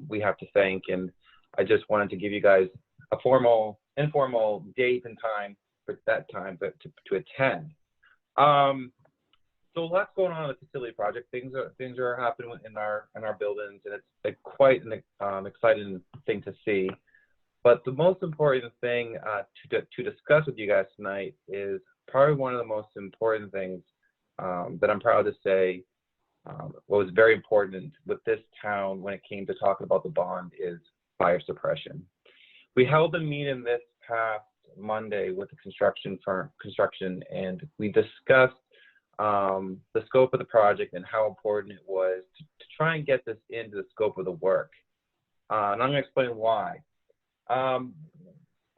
we have to thank, and I just wanted to give you guys a informal date and time for that time to attend. So lots going on in the facility project. Things are happening in our buildings, and it's quite an exciting thing to see. But the most important thing to discuss with you guys tonight is probably one of the most important things that I'm proud to say what was very important with this town when it came to talking about the bond is fire suppression. We held a meeting this past Monday with the construction, and we discussed the scope of the project and how important it was to try and get this into the scope of the work. and I'm going to explain why.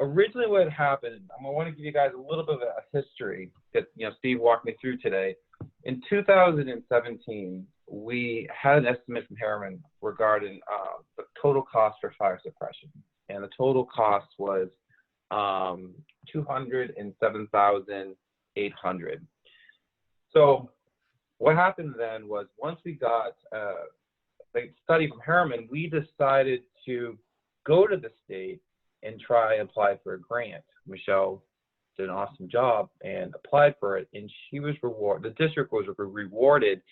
Originally what happened, I want to give you guys a little bit of a history that Steve walked me through today. In 2017, we had an estimate from Harriman regarding the total cost for fire suppression, and the total cost was $207,800. So what happened then was, once we got a study from Harriman, we decided to go to the state and try and apply for a grant. Michelle did an awesome job and applied for it, and she was rewarded. The district was rewarded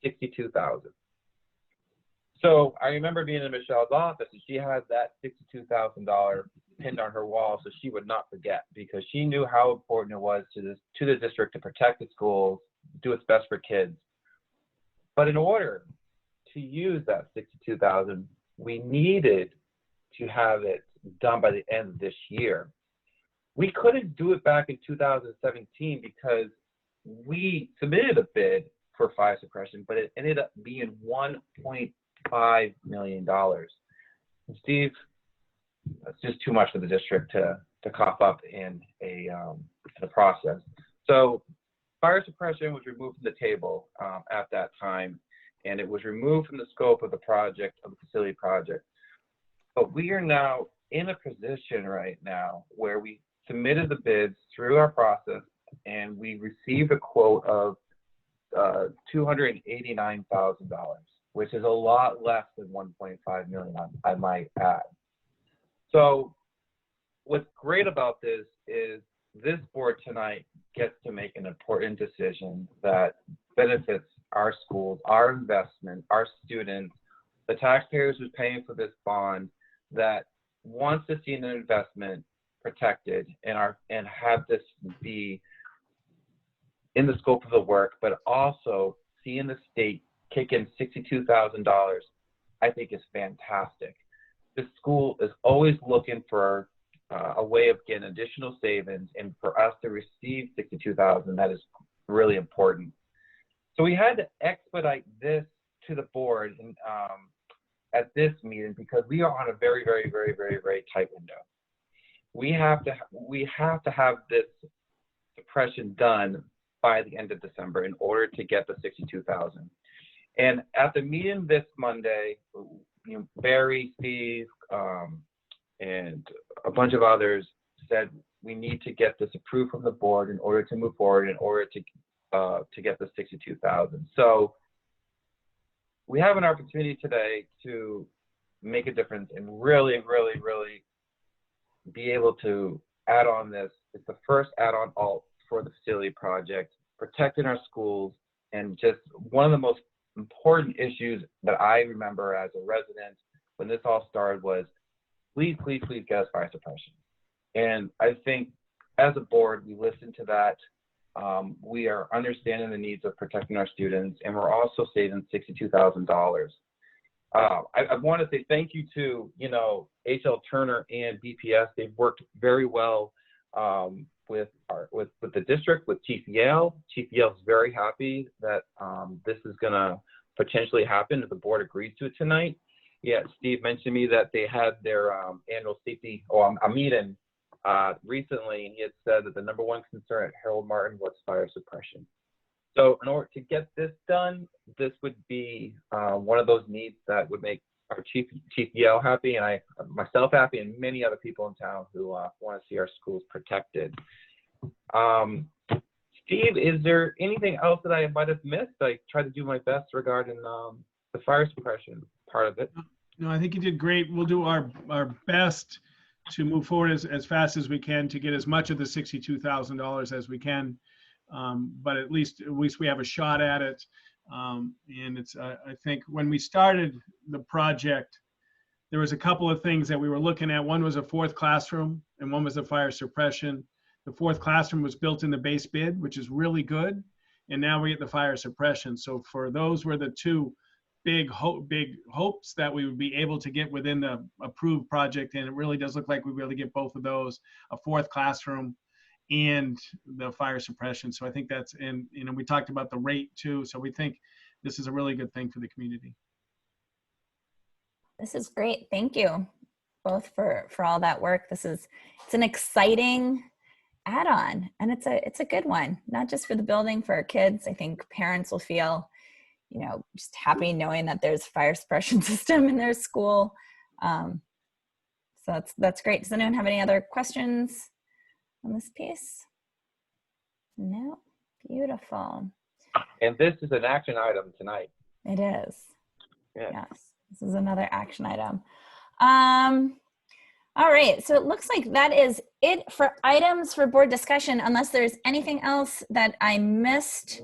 $62,000. So I remember being in Michelle's office, and she had that $62,000 pinned on her wall, so she would not forget, because she knew how important it was to the district to protect the schools, do its best for kids. But in order to use that $62,000, we needed to have it done by the end of this year. We couldn't do it back in 2017 because we submitted a bid for fire suppression, but it ended up being $1.5 million. And Steve, that's just too much for the district to cough up in a process. So fire suppression was removed from the table at that time, and it was removed from the scope of the project, of the facility project. But we are now in a position right now where we submitted the bids through our process, and we received a quote of $289,000, which is a lot less than $1.5 million, I might add. So what's great about this is this board tonight gets to make an important decision that benefits our schools, our investment, our students, the taxpayers who's paying for this bond, that wants to see an investment protected and have this be in the scope of the work, but also seeing the state kick in $62,000, I think is fantastic. This school is always looking for a way of getting additional savings, and for us to receive $62,000, that is really important. So we had to expedite this to the board and, at this meeting, because we are on a very, very, very, very, very tight window. We have to have this suppression done by the end of December in order to get the $62,000. And at the meeting this Monday, Barry, Steve, and a bunch of others said we need to get this approved from the board in order to move forward, in order to get the $62,000. So we have an opportunity today to make a difference and really, really, really be able to add on this. It's the first add-on alt for the facility project, protecting our schools, and just one of the most important issues that I remember as a resident when this all started was, please, please, please get us fire suppression. And I think as a board, we listened to that. We are understanding the needs of protecting our students, and we're also saving $62,000. I want to say thank you to, H.L. Turner and BPS. They've worked very well with the district, with Chief Yale. Chief Yale is very happy that this is going to potentially happen if the board agrees to it tonight. Yeah, Steve mentioned to me that they had their annual safety a meeting recently, and he had said that the number one concern at Harold Martin was fire suppression. So in order to get this done, this would be one of those needs that would make our Chief Yale happy, and myself happy, and many other people in town who want to see our schools protected. Steve, is there anything else that I might have missed? I tried to do my best regarding the fire suppression part of it. No, I think you did great. We'll do our best to move forward as fast as we can to get as much of the $62,000 as we can. But at least we have a shot at it. And it's, I think when we started the project, there was a couple of things that we were looking at. One was a fourth classroom, and one was a fire suppression. The fourth classroom was built in the base bid, which is really good. And now we get the fire suppression. So for those were the two big hopes that we would be able to get within the approved project. And it really does look like we'll be able to get both of those, a fourth classroom and the fire suppression. So I think that's, and we talked about the rate too. So we think this is a really good thing for the community. This is great. Thank you both for all that work. It's an exciting add-on, and it's a good one, not just for the building, for our kids. I think parents will feel, just happy knowing that there's a fire suppression system in their school. So that's great. Does anyone have any other questions on this piece? No? Beautiful. And this is an action item tonight. It is. Yeah. Yes. This is another action item. All right. So it looks like that is it for items for board discussion, unless there's anything else that I missed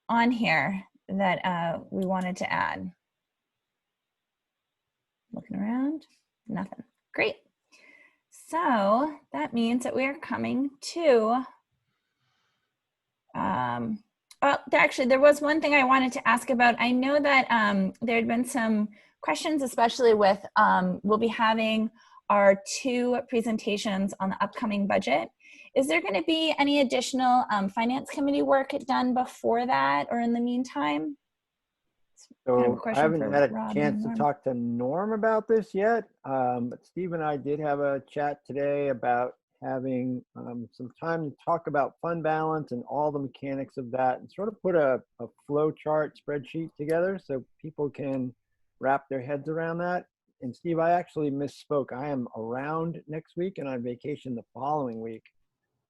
on here that we wanted to add. Looking around, nothing. Great. So that means that we are coming to, actually, there was one thing I wanted to ask about. I know that there had been some questions, especially with, we'll be having our 2 presentations on the upcoming budget. Is there going to be any additional finance committee work done before that or in the meantime? So I haven't had a chance to talk to Norm about this yet, but Steve and I did have a chat today about having some time to talk about fund balance and all the mechanics of that, and sort of put a flow chart spreadsheet together so people can wrap their heads around that. And Steve, I actually misspoke. I am around next week and on vacation the following week.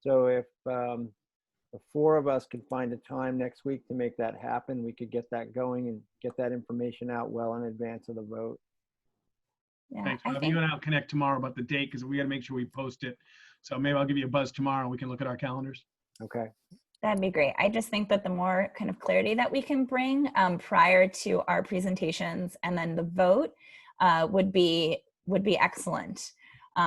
So if the 4 of us could find a time next week to make that happen, we could get that going and get that information out well in advance of the vote. Yeah, Thanks, Rob. You and I'll connect tomorrow about the date, because we got to make sure we post it. So maybe I'll give you a buzz tomorrow and we can look at our calendars. Okay. That'd be great. I just think that the more kind of clarity that we can bring prior to our presentations and then the vote would be excellent.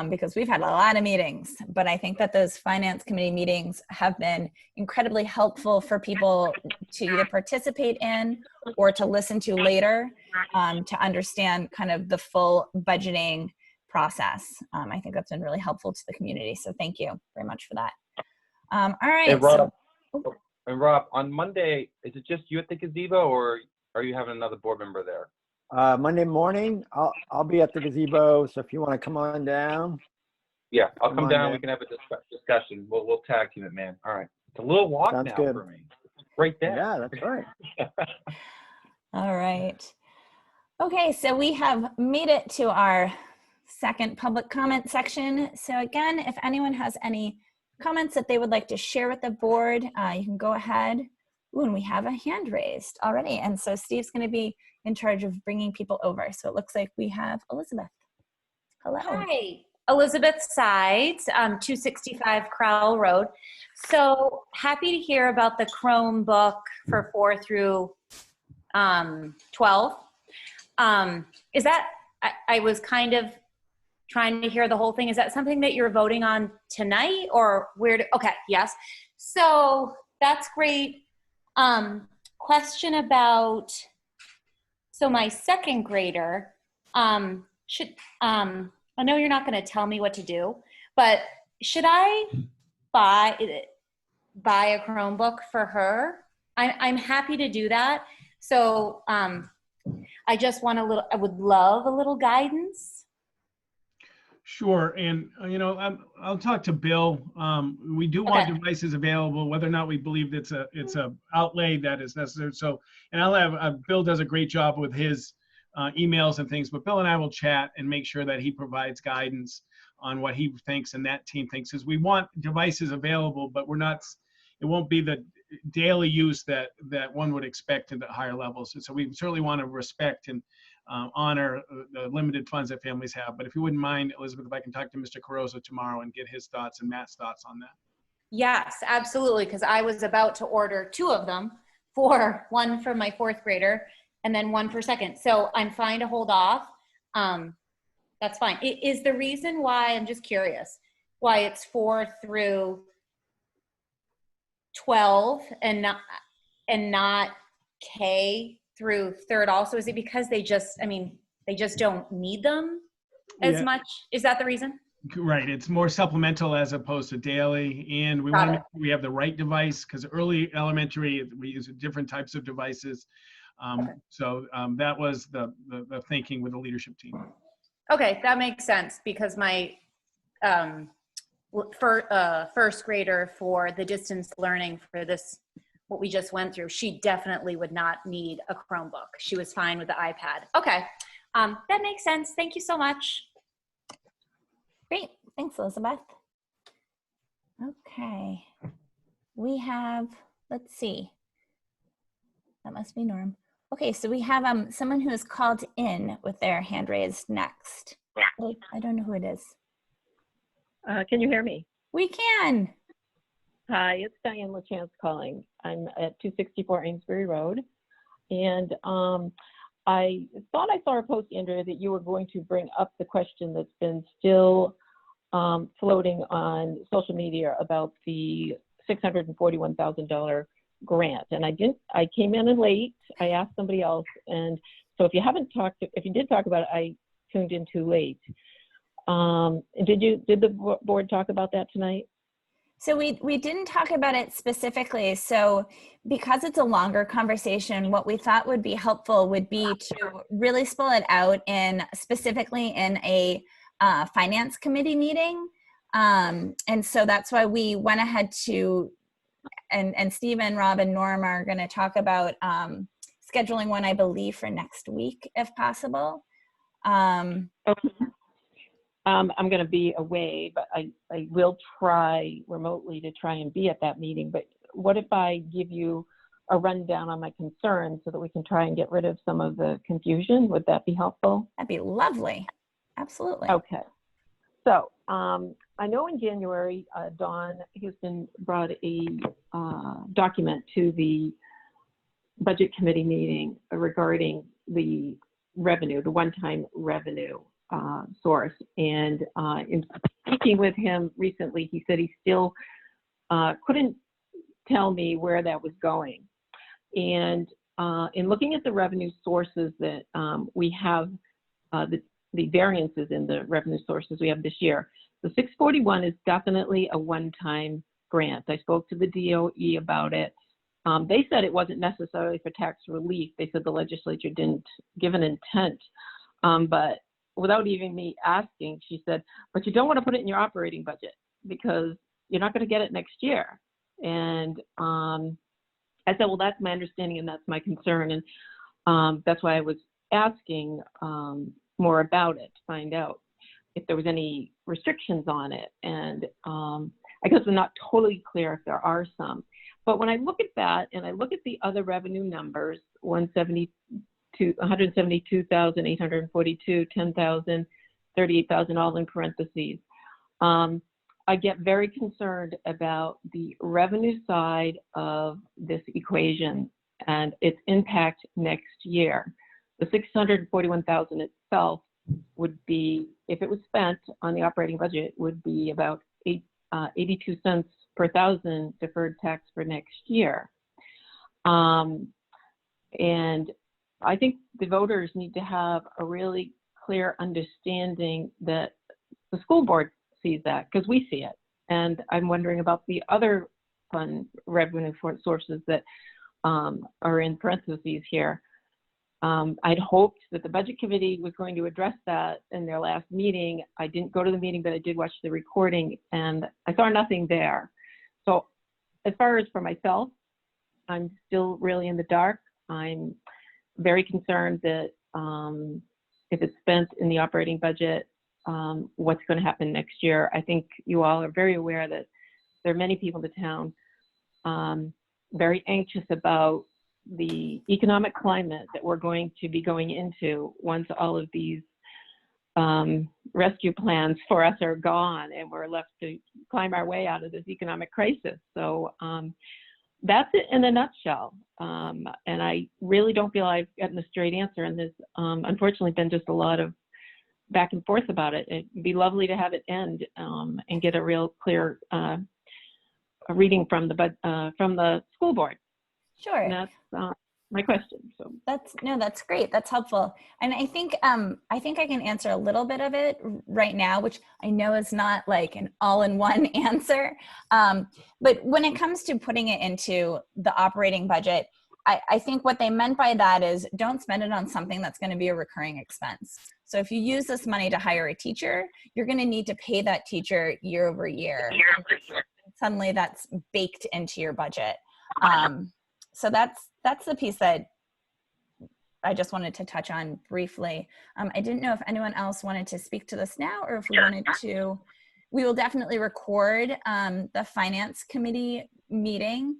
Because we've had a lot of meetings, but I think that those finance committee meetings have been incredibly helpful for people to either participate in or to listen to later to understand kind of the full budgeting process. I think that's been really helpful to the community. So thank you very much for that. All right. And Rob, on Monday, is it just you at the gazebo, or are you having another board member there? Monday morning, I'll be at the gazebo, so if you want to come on down. Yeah, I'll come down. We can have a discussion. We'll tag team it, man. All right. It's a little walk now for me. It's right there. Yeah, that's right. All right. Okay, so we have made it to our second public comment section. So again, if anyone has any comments that they would like to share with the board, you can go ahead. Ooh, and we have a hand raised already. And so Steve's going to be in charge of bringing people over. So it looks like we have Elizabeth. Hello. Hi, Elizabeth Sides, 265 Crowell Road. So happy to hear about the Chromebook for 4 through 12. Is that, I was kind of trying to hear the whole thing. Is that something that you're voting on tonight, or where? Okay, yes. So that's great. Question about, so my second grader, I know you're not going to tell me what to do, but should I buy a Chromebook for her? I'm happy to do that. So I just want I would love a little guidance. Sure, and I'll talk to Bill. We do want devices available, whether or not we believe it's a outlay that is necessary. So, and I'll have Bill does a great job with his emails and things, but Bill and I will chat and make sure that he provides guidance on what he thinks and that team thinks. Is we want devices available, but we're not. It won't be the daily use that one would expect at the higher levels. And so we certainly want to respect and honor the limited funds that families have. But if you wouldn't mind, Elizabeth, if I can talk to Mr. Caroso tomorrow and get his thoughts and Matt's thoughts on that. Yes, absolutely. Because I was about to order 2 of them, one for my 4th grader and then 1 for second. So I'm fine to hold off. That's fine. Is the reason why, I'm just curious, why it's 4 through 12 and not K through 3rd also? Is it because they just don't need them as much? Is that the reason? Right. It's more supplemental as opposed to daily. And we want to make sure we have the right device, because early elementary, we use different types of devices. So that was the thinking with the leadership team. Okay, that makes sense because my first grader for the distance learning for this, what we just went through, she definitely would not need a Chromebook. She was fine with the iPad. Okay, that makes sense. Thank you so much. Great. Thanks, Elizabeth. Okay. We have, let's see. That must be Norm. Okay, so we have someone who is called in with their hand raised next. I don't know who it is. Can you hear me? We can. Hi, it's Diane LaChance calling. I'm at 264 Amesbury Road. And I thought I saw a post, Andrea, that you were going to bring up the question that's been still floating on social media about the $641,000 grant. And I came in late. I asked somebody else. And so if you did talk about it, I tuned in too late. Did the board talk about that tonight? So we didn't talk about it specifically. So because it's a longer conversation, what we thought would be helpful would be to really spell it out specifically in a finance committee meeting. And so that's why we went ahead to, and Stephen, Rob, and Norm are going to talk about scheduling one, I believe, for next week, if possible. Okay. I'm going to be away, but I will try remotely to try and be at that meeting. But what if I give you a rundown on my concerns so that we can try and get rid of some of the confusion? Would that be helpful? That'd be lovely. Absolutely. Okay. So I know in January, Dawn Houston brought a document to the budget committee meeting regarding the revenue, the one-time revenue source. And in speaking with him recently, he said he still couldn't tell me where that was going. And in looking at the revenue sources that we have, the variances in the revenue sources we have this year, the 641 is definitely a one-time grant. I spoke to the DOE about it. They said it wasn't necessarily for tax relief. They said the legislature didn't give an intent, but without even me asking, she said, but you don't want to put it in your operating budget because you're not going to get it next year. And I said, well, that's my understanding and that's my concern. And that's why I was asking more about it to find out if there was any restrictions on it. And I guess I'm not totally clear if there are some. But when I look at that and I look at the other revenue numbers, 172,842, 10,000, 38,000, all in parentheses. I get very concerned about the revenue side of this equation and its impact next year. The 641,000 itself would be, if it was spent on the operating budget, would be about 82 cents per thousand deferred tax for next year. And I think the voters need to have a really clear understanding that the school board sees that, because we see it. And I'm wondering about the other fund revenue sources that are in parentheses here. I'd hoped that the budget committee was going to address that in their last meeting. I didn't go to the meeting, but I did watch the recording and I saw nothing there. So as far as for myself, I'm still really in the dark. I'm very concerned that if it's spent in the operating budget, what's going to happen next year. I think you all are very aware that there are many people in the town very anxious about the economic climate that we're going to be going into once all of these rescue plans for us are gone and we're left to climb our way out of this economic crisis. So that's it in a nutshell. And I really don't feel I've gotten a straight answer. And there's unfortunately been just a lot of back and forth about it. It'd be lovely to have it end and get a real clear reading from the school board. Sure. And that's my question. So that's great. That's helpful. And I think I can answer a little bit of it right now, which I know is not like an all-in-one answer. But when it comes to putting it into the operating budget, I think what they meant by that is don't spend it on something that's going to be a recurring expense. So if you use this money to hire a teacher, you're going to need to pay that teacher year over year. Suddenly that's baked into your budget. So that's the piece that I just wanted to touch on briefly. I didn't know if anyone else wanted to speak to this now, or if we wanted to. We will definitely record the finance committee meeting.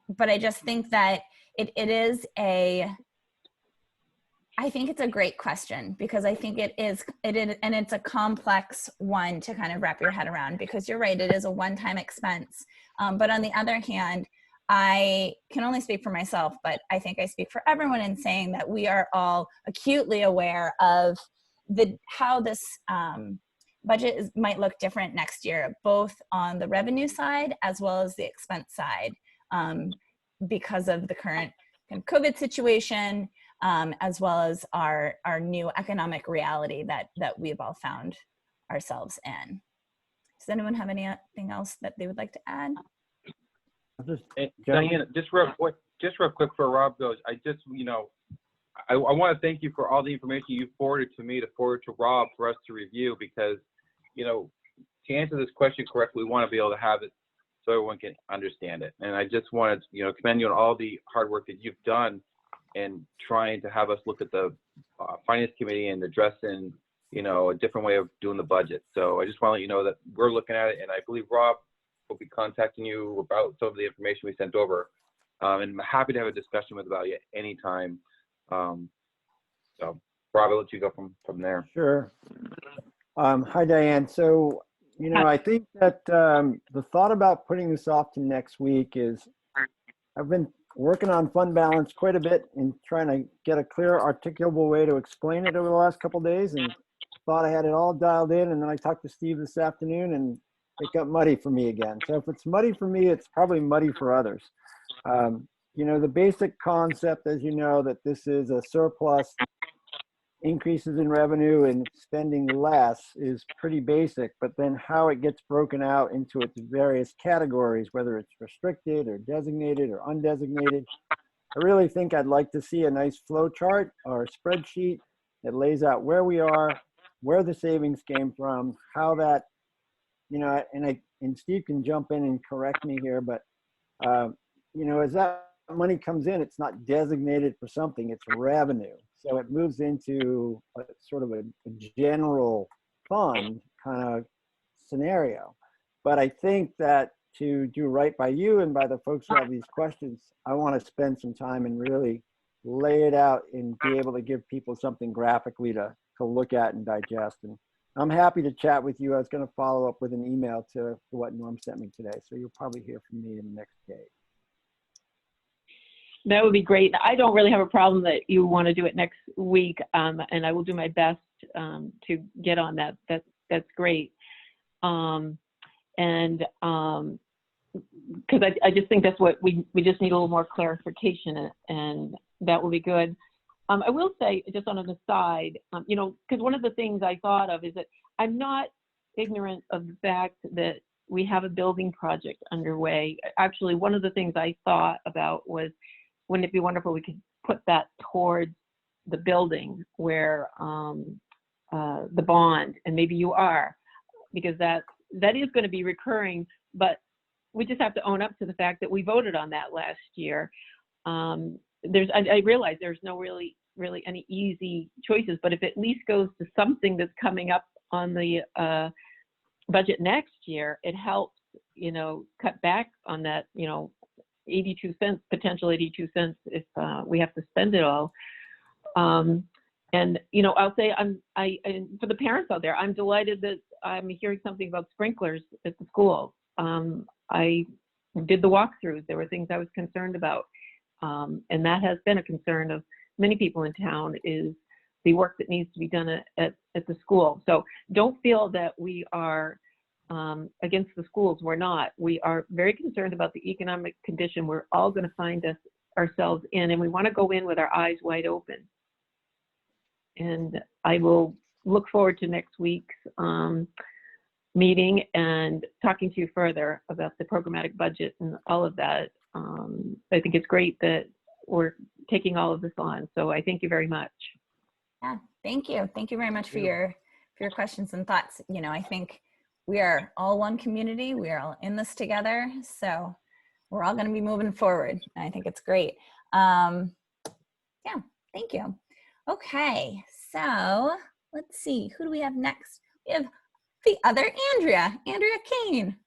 But I just think that I think it's a great question, because I think it is, and it's a complex one to kind of wrap your head around, because you're right, it is a one-time expense. But on the other hand, I can only speak for myself, but I think I speak for everyone in saying that we are all acutely aware of how this budget might look different next year, both on the revenue side as well as the expense side. Because of the current kind of COVID situation, as well as our new economic reality that we've all found ourselves in. Does anyone have anything else that they would like to add? Diane, just real quick before Rob goes, I want to thank you for all the information you forwarded to me to forward to Rob for us to review, because, to answer this question correctly, we want to be able to have it so everyone can understand it. And I just wanted to, commend you on all the hard work that you've done in trying to have us look at the finance committee and addressing, a different way of doing the budget. So I just want to let you know that we're looking at it, and I believe Rob will be contacting you about some of the information we sent over. And I'm happy to have a discussion with about you anytime. So Rob, I'll let you go from there. Sure. Hi, Diane. So, I think that the thought about putting this off to next week is, I've been working on fund balance quite a bit and trying to get a clear, articulable way to explain it over the last couple of days, and thought I had it all dialed in. And then I talked to Steve this afternoon, and it got muddy for me again. So if it's muddy for me, it's probably muddy for others. The basic concept, as you know, that this is a surplus, increases in revenue and spending less, is pretty basic, but then how it gets broken out into its various categories, whether it's restricted or designated or undesignated, I really think I'd like to see a nice flow chart or a spreadsheet that lays out where we are, where the savings came from, how that, and Steve can jump in and correct me here, but as that money comes in, it's not designated for something, it's revenue. So it moves into a sort of a general fund kind of scenario. But I think that to do right by you and by the folks who have these questions, I want to spend some time and really lay it out and be able to give people something graphically to look at and digest. And I'm happy to chat with you. I was going to follow up with an email to what Norm sent me today. So you'll probably hear from me in the next day. That would be great. I don't really have a problem that you want to do it next week, and I will do my best to get on that. That's great. Because I just think that's what we just need a little more clarification, and that will be good. I will say, just on an aside, because one of the things I thought of is that I'm not ignorant of the fact that we have a building project underway. Actually, one of the things I thought about was, wouldn't it be wonderful if we could put that towards the building where the bond, and maybe you are, because that is going to be recurring, but we just have to own up to the fact that we voted on that last year. I realize there's no really any easy choices, but if it at least goes to something that's coming up on the budget next year, it helps, cut back on that, 82 cents, potential 82 cents if we have to spend it all. And, I'll say for the parents out there, I'm delighted that I'm hearing something about sprinklers at the school. I did the walkthroughs. There were things I was concerned about. And that has been a concern of many people in town, is the work that needs to be done at the school. So don't feel that we are against the schools. We're not. We are very concerned about the economic condition we're all going to find ourselves in, and we want to go in with our eyes wide open. And I will look forward to next week's meeting and talking to you further about the programmatic budget and all of that. I think it's great that we're taking all of this on. So I thank you very much. Yeah, thank you. Thank you very much for your questions and thoughts. You know, I think we are all one community. We are all in this together. So we're all going to be moving forward. I think it's great. Yeah, thank you. Okay, so let's see. Who do we have next? We have the other Andrea Kane.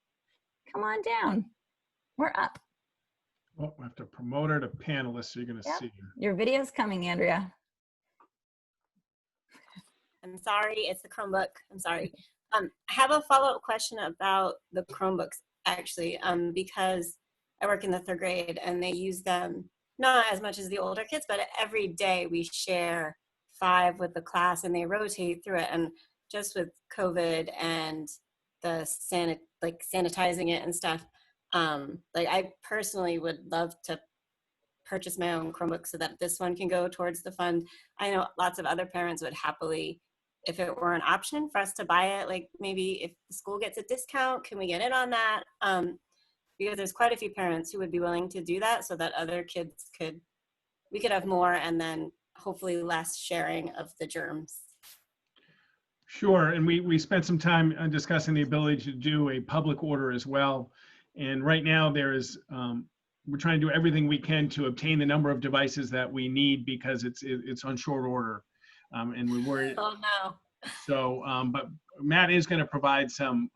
Come on down. We're up. Oh, I have to promote her to panelist, so you're going to see her. Your video's coming, Andrea. I'm sorry, it's the Chromebook. I'm sorry. I have a follow-up question about the Chromebooks, actually, because I work in the 3rd grade and they use them not as much as the older kids, but every day we share 5 with the class and they rotate through it. And just with COVID and the sanitizing it and stuff, like I personally would love to purchase my own Chromebook so that this one can go towards the fund. I know lots of other parents would happily, if it were an option for us to buy it, like maybe if the school gets a discount, can we get in on that? Because there's quite a few parents who would be willing to do that so that other kids we could have more and then hopefully less sharing of the germs. Sure, and we spent some time discussing the ability to do a public order as well. And right now there's, we're trying to do everything we can to obtain the number of devices that we need because it's on short order. And we're worried. Oh no. So, but Matt is going to provide some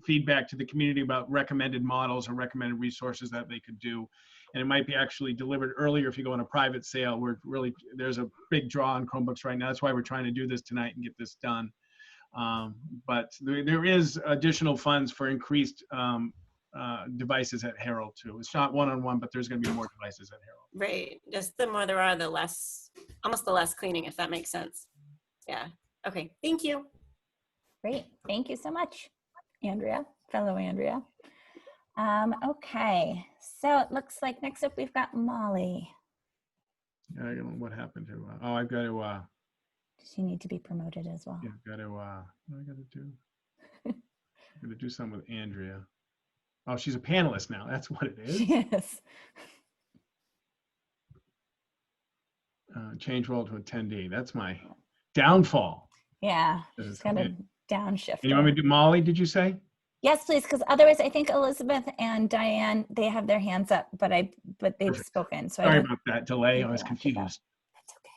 feedback to the community about recommended models or recommended resources that they could do. And it might be actually delivered earlier if you go on a private sale. There's a big draw on Chromebooks right now. That's why we're trying to do this tonight and get this done. But there is additional funds for increased devices at Herald too. It's not one-on-one, but there's going to be more devices at Herald. Right. Just the more there are, almost the less cleaning, if that makes sense. Yeah. Okay. Thank you. Great. Thank you so much, Andrea, fellow Andrea. Okay. So it looks like next up we've got Molly. Yeah, I don't know what happened to, I've got to, Does she need to be promoted as well? yeah, I've got to, what do I got to do? I'm going to do something with Andrea. Oh, she's a panelist now. That's what it is. Yes. Change role to attendee. That's my downfall. Yeah. She's got a downshift. And you want me to do Molly, did you say? Yes, please, because otherwise I think Elizabeth and Diane, they have their hands up, but they've Perfect. spoken. So Sorry about that delay. I was confused. That's okay.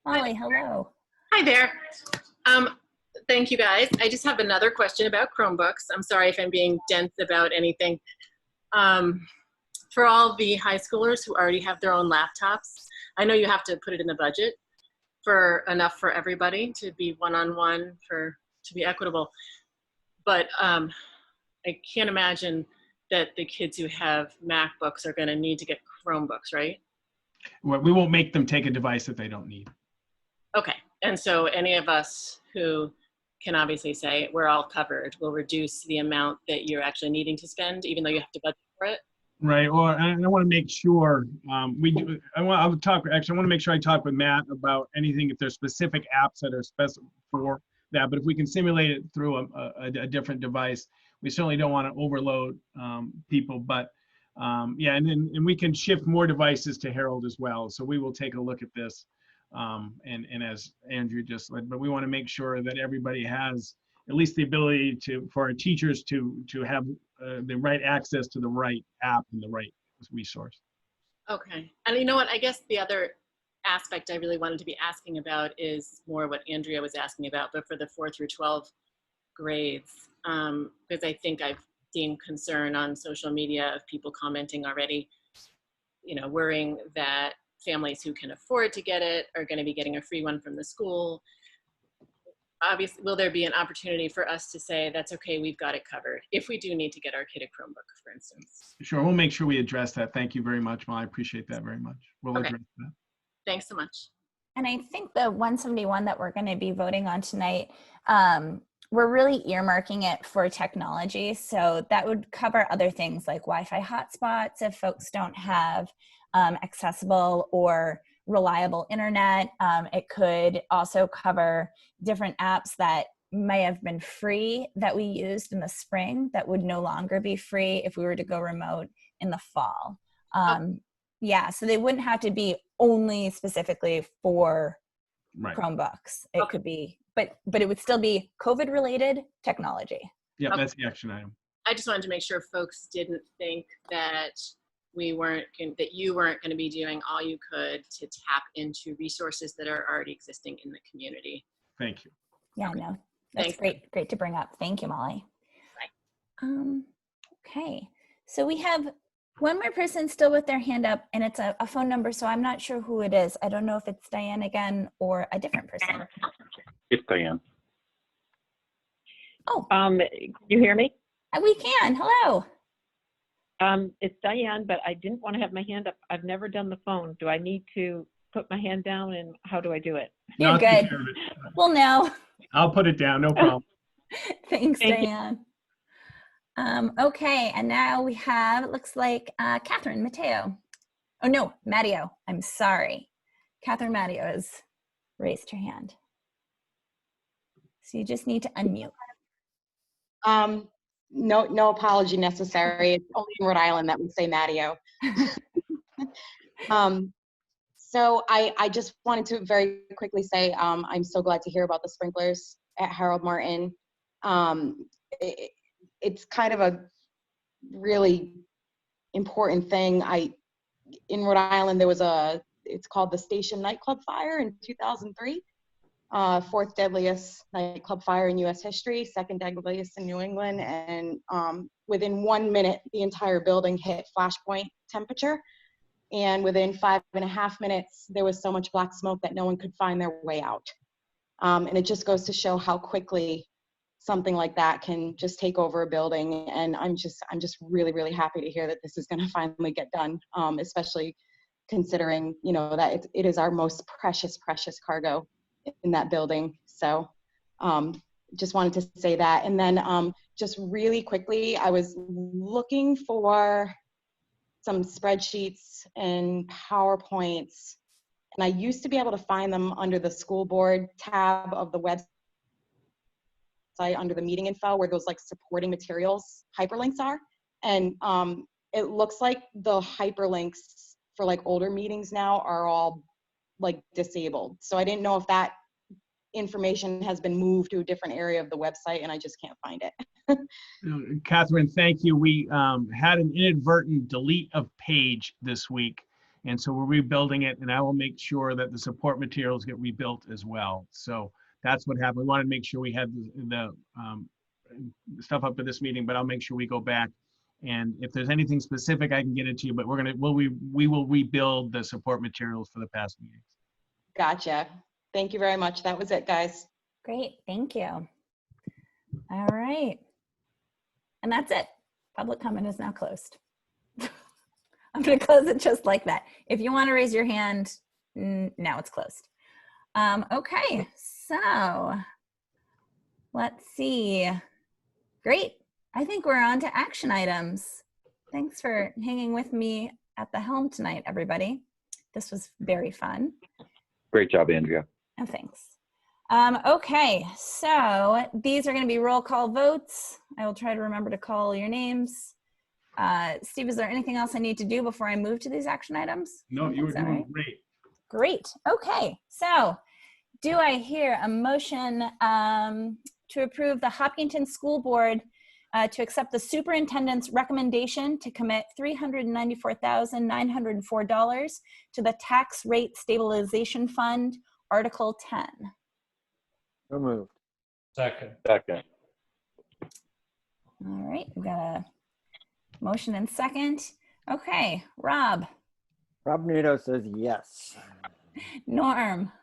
Molly, hello. Hi there. Thank you guys. I just have another question about Chromebooks. I'm sorry if I'm being dense about anything. For all the high schoolers who already have their own laptops, I know you have to put it in the budget for enough for everybody to be one-on-one to be equitable. But I can't imagine that the kids who have MacBooks are going to need to get Chromebooks, right? Well, we won't make them take a device that they don't need. Okay. And so any of us who can obviously say we're all covered will reduce the amount that you're actually needing to spend, even though you have to budget for it. Right. Or I want to make sure I want to make sure I talk with Matt about anything, if there's specific apps that are specific for that. But if we can simulate it through a different device, we certainly don't want to overload people. But yeah, and we can shift more devices to Herald as well. So we will take a look at this. And as Andrew just said, but we want to make sure that everybody has at least the ability for our teachers to have the right access to the right app and the right resource. Okay. And you know what, I guess the other aspect I really wanted to be asking about is more what Andrea was asking about, but for the 4 through 12 grades, because I think I've seen concern on social media of people commenting already, worrying that families who can afford to get it are going to be getting a free one from the school. Obviously, will there be an opportunity for us to say, that's okay, we've got it covered, if we do need to get our kid a Chromebook, for instance? Sure, we'll make sure we address that. Thank you very much, Molly. I appreciate that very much. We'll address that. Thanks so much. And I think the 171 that we're going to be voting on tonight, we're really earmarking it for technology. So that would cover other things like Wi-Fi hotspots if folks don't have accessible or reliable internet. It could also cover different apps that may have been free that we used in the spring that would no longer be free if we were to go remote. in the fall. Yeah, so they wouldn't have to be only specifically for Right. Chromebooks. It could be, but it would still be COVID related technology. Yeah, Okay. that's the action item. I just wanted to make sure folks didn't think that you weren't going to be doing all you could to tap into resources that are already existing in the community. Thank you. Yeah, no, that's Thanks. great to bring up. Thank you, Molly. Bye. Okay, so we have one more person still with their hand up, and it's a phone number, so I'm not sure who it is. I don't know if it's Diane again or a different person. It's Diane. Oh, Can you hear me? we can. Hello. It's Diane, but I didn't want to have my hand up. I've never done the phone. Do I need to put my hand down, and how do I do it? You're I'll take good. care of it. Well, no. I'll put it down, no problem. Thanks, Thank you. Diane. Okay, and now we have, it looks like Catherine Matteo. Oh no, Matteo, I'm sorry. Catherine Matteo has raised her hand. So you just need to unmute. No apology necessary. It's only in Rhode Island that we say Matteo. So I just wanted to very quickly say I'm so glad to hear about the sprinklers at Harold Martin. It's kind of a really important thing. In Rhode Island there was it's called the Station nightclub fire in 2003. Fourth deadliest nightclub fire in U.S. history, second deadliest in New England, and within 1 minute, the entire building hit flashpoint temperature, and within 5.5 minutes, there was so much black smoke that no one could find their way out. And it just goes to show how quickly something like that can just take over a building, and I'm just really, really happy to hear that this is going to finally get done, especially considering, you know, that it is our most precious cargo in that building. So just wanted to say that. And then just really quickly, I was looking for some spreadsheets and PowerPoints, and I used to be able to find them under the school board tab of the website under the meeting info, where those like supporting materials hyperlinks are. And it looks like the hyperlinks for like older meetings now are all like disabled. So I didn't know if that information has been moved to a different area of the website and I just can't find it. Catherine, thank you. We had an inadvertent delete of page this week, and so we're rebuilding it, and I will make sure that the support materials get rebuilt as well. So that's what happened. We wanted to make sure we had the stuff up for this meeting, but I'll make sure we go back, and if there's anything specific, I can get it to you, but we will rebuild the support materials for the past meetings. Gotcha. Thank you very much. That was it, guys. Great, thank you. All right. And that's it. Public comment is now closed. I'm going to close it just like that. If you want to raise your hand, now it's closed. Okay, so let's see. Great. I think we're on to action items. Thanks for hanging with me at the helm tonight, everybody. This was very fun. Great job, Andrea. Oh, thanks. Okay, so these are going to be roll call votes. I will try to remember to call your names. Steve, is there anything else I need to do before I move to these action items? No, you were doing right? great. Great. Okay, so do I hear a motion to approve the Hopkinton School Board to accept the superintendent's recommendation to commit $394,904 to the Tax Rate Stabilization Fund, Article 10? So moved. Second. Second. All right, we've got a motion and second. Okay, Rob. Rob Nito says yes. Norm.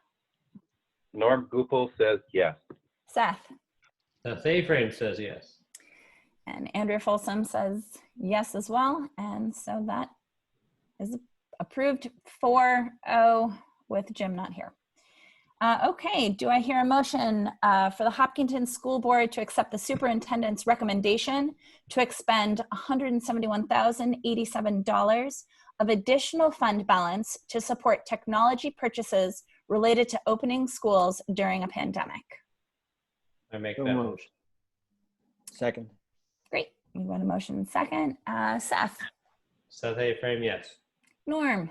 Norm Gupel says yes. Seth. Seth A-Frame says yes. And Andrea Folsom says yes as well. And so that is approved 4-0 with Jim not here. Okay, do I hear a motion for the Hopkinton School Board to accept the superintendent's recommendation to expend $171,087 of additional fund balance to support technology purchases related to opening schools during a pandemic? I make So that moved. motion. Second. Great, we got a motion and second. Seth. Seth A. Frame, yes. Norm,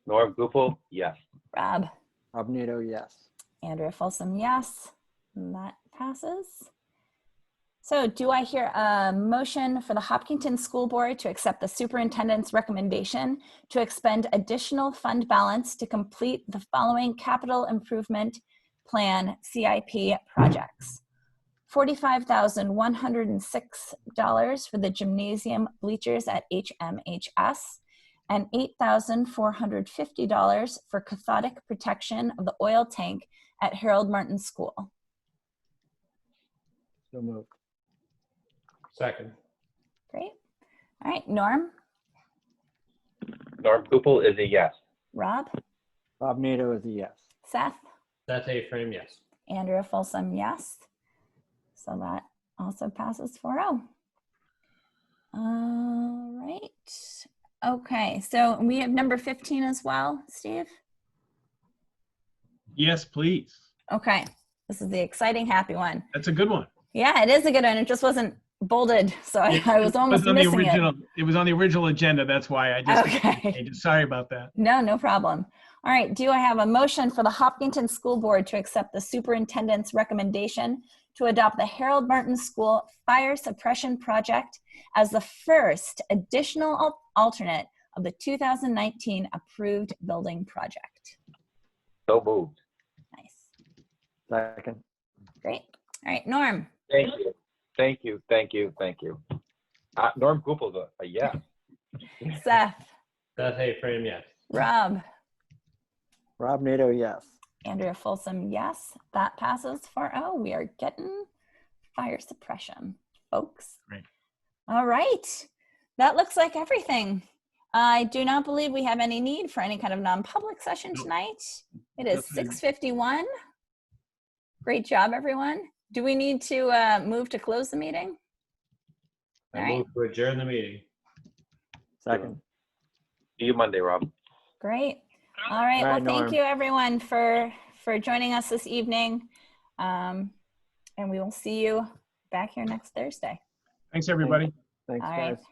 Norm Gupel, yes. Rob, Rob Nato, yes. Andrea Folsom, yes. And that passes. So do I hear a motion for the Hopkinton School Board to accept the superintendent's recommendation to expend additional fund balance to complete the following capital improvement plan CIP projects? $45,106 for the gymnasium bleachers at HMHS and $8,450 for cathodic protection of the oil tank at Harold Martin School. So moved. Second. Great. All right, Norm, Norm Gupel is a yes. Rob, Rob Nato is a yes. Seth, Seth A. Frame, yes. Andrea Folsom, yes. So that also passes 4-0. All right. Okay, so we have number 15 as well, Steve? Yes, please. Okay, this is the exciting, happy one. That's a good one. Yeah, it is a good one. It just wasn't bolded, so I was almost on the missing original, it was on the original agenda. That's why I just, Okay. sorry about that. No problem. All right, do I have a motion for the Hopkinton School Board to accept the superintendent's recommendation to adopt the Harold Martin School Fire Suppression Project as the first additional alternate of the 2019 approved building project? So moved. Nice. Second. Great. All right, Norm. Thank you. Thank you. Thank you. Thank you. Norm Gupel's a yes. Seth. Seth A. Frame, yes. Rob. Rob Nato, yes. Andrea Folsom, yes. That passes 4-0. We are getting fire suppression, folks. Great. All right. That looks like everything. I do not believe we have any need for any kind of non-public session tonight. It is 6:51. Great job, everyone. Do we need to move to close the meeting? I All right. move to adjourn the meeting. Second. See you Monday, Rob. Great. All right. All Well, right, thank Norm. you, everyone, for joining us this evening. And we will see you back here next Thursday. Thanks, everybody. Thanks, All guys. right.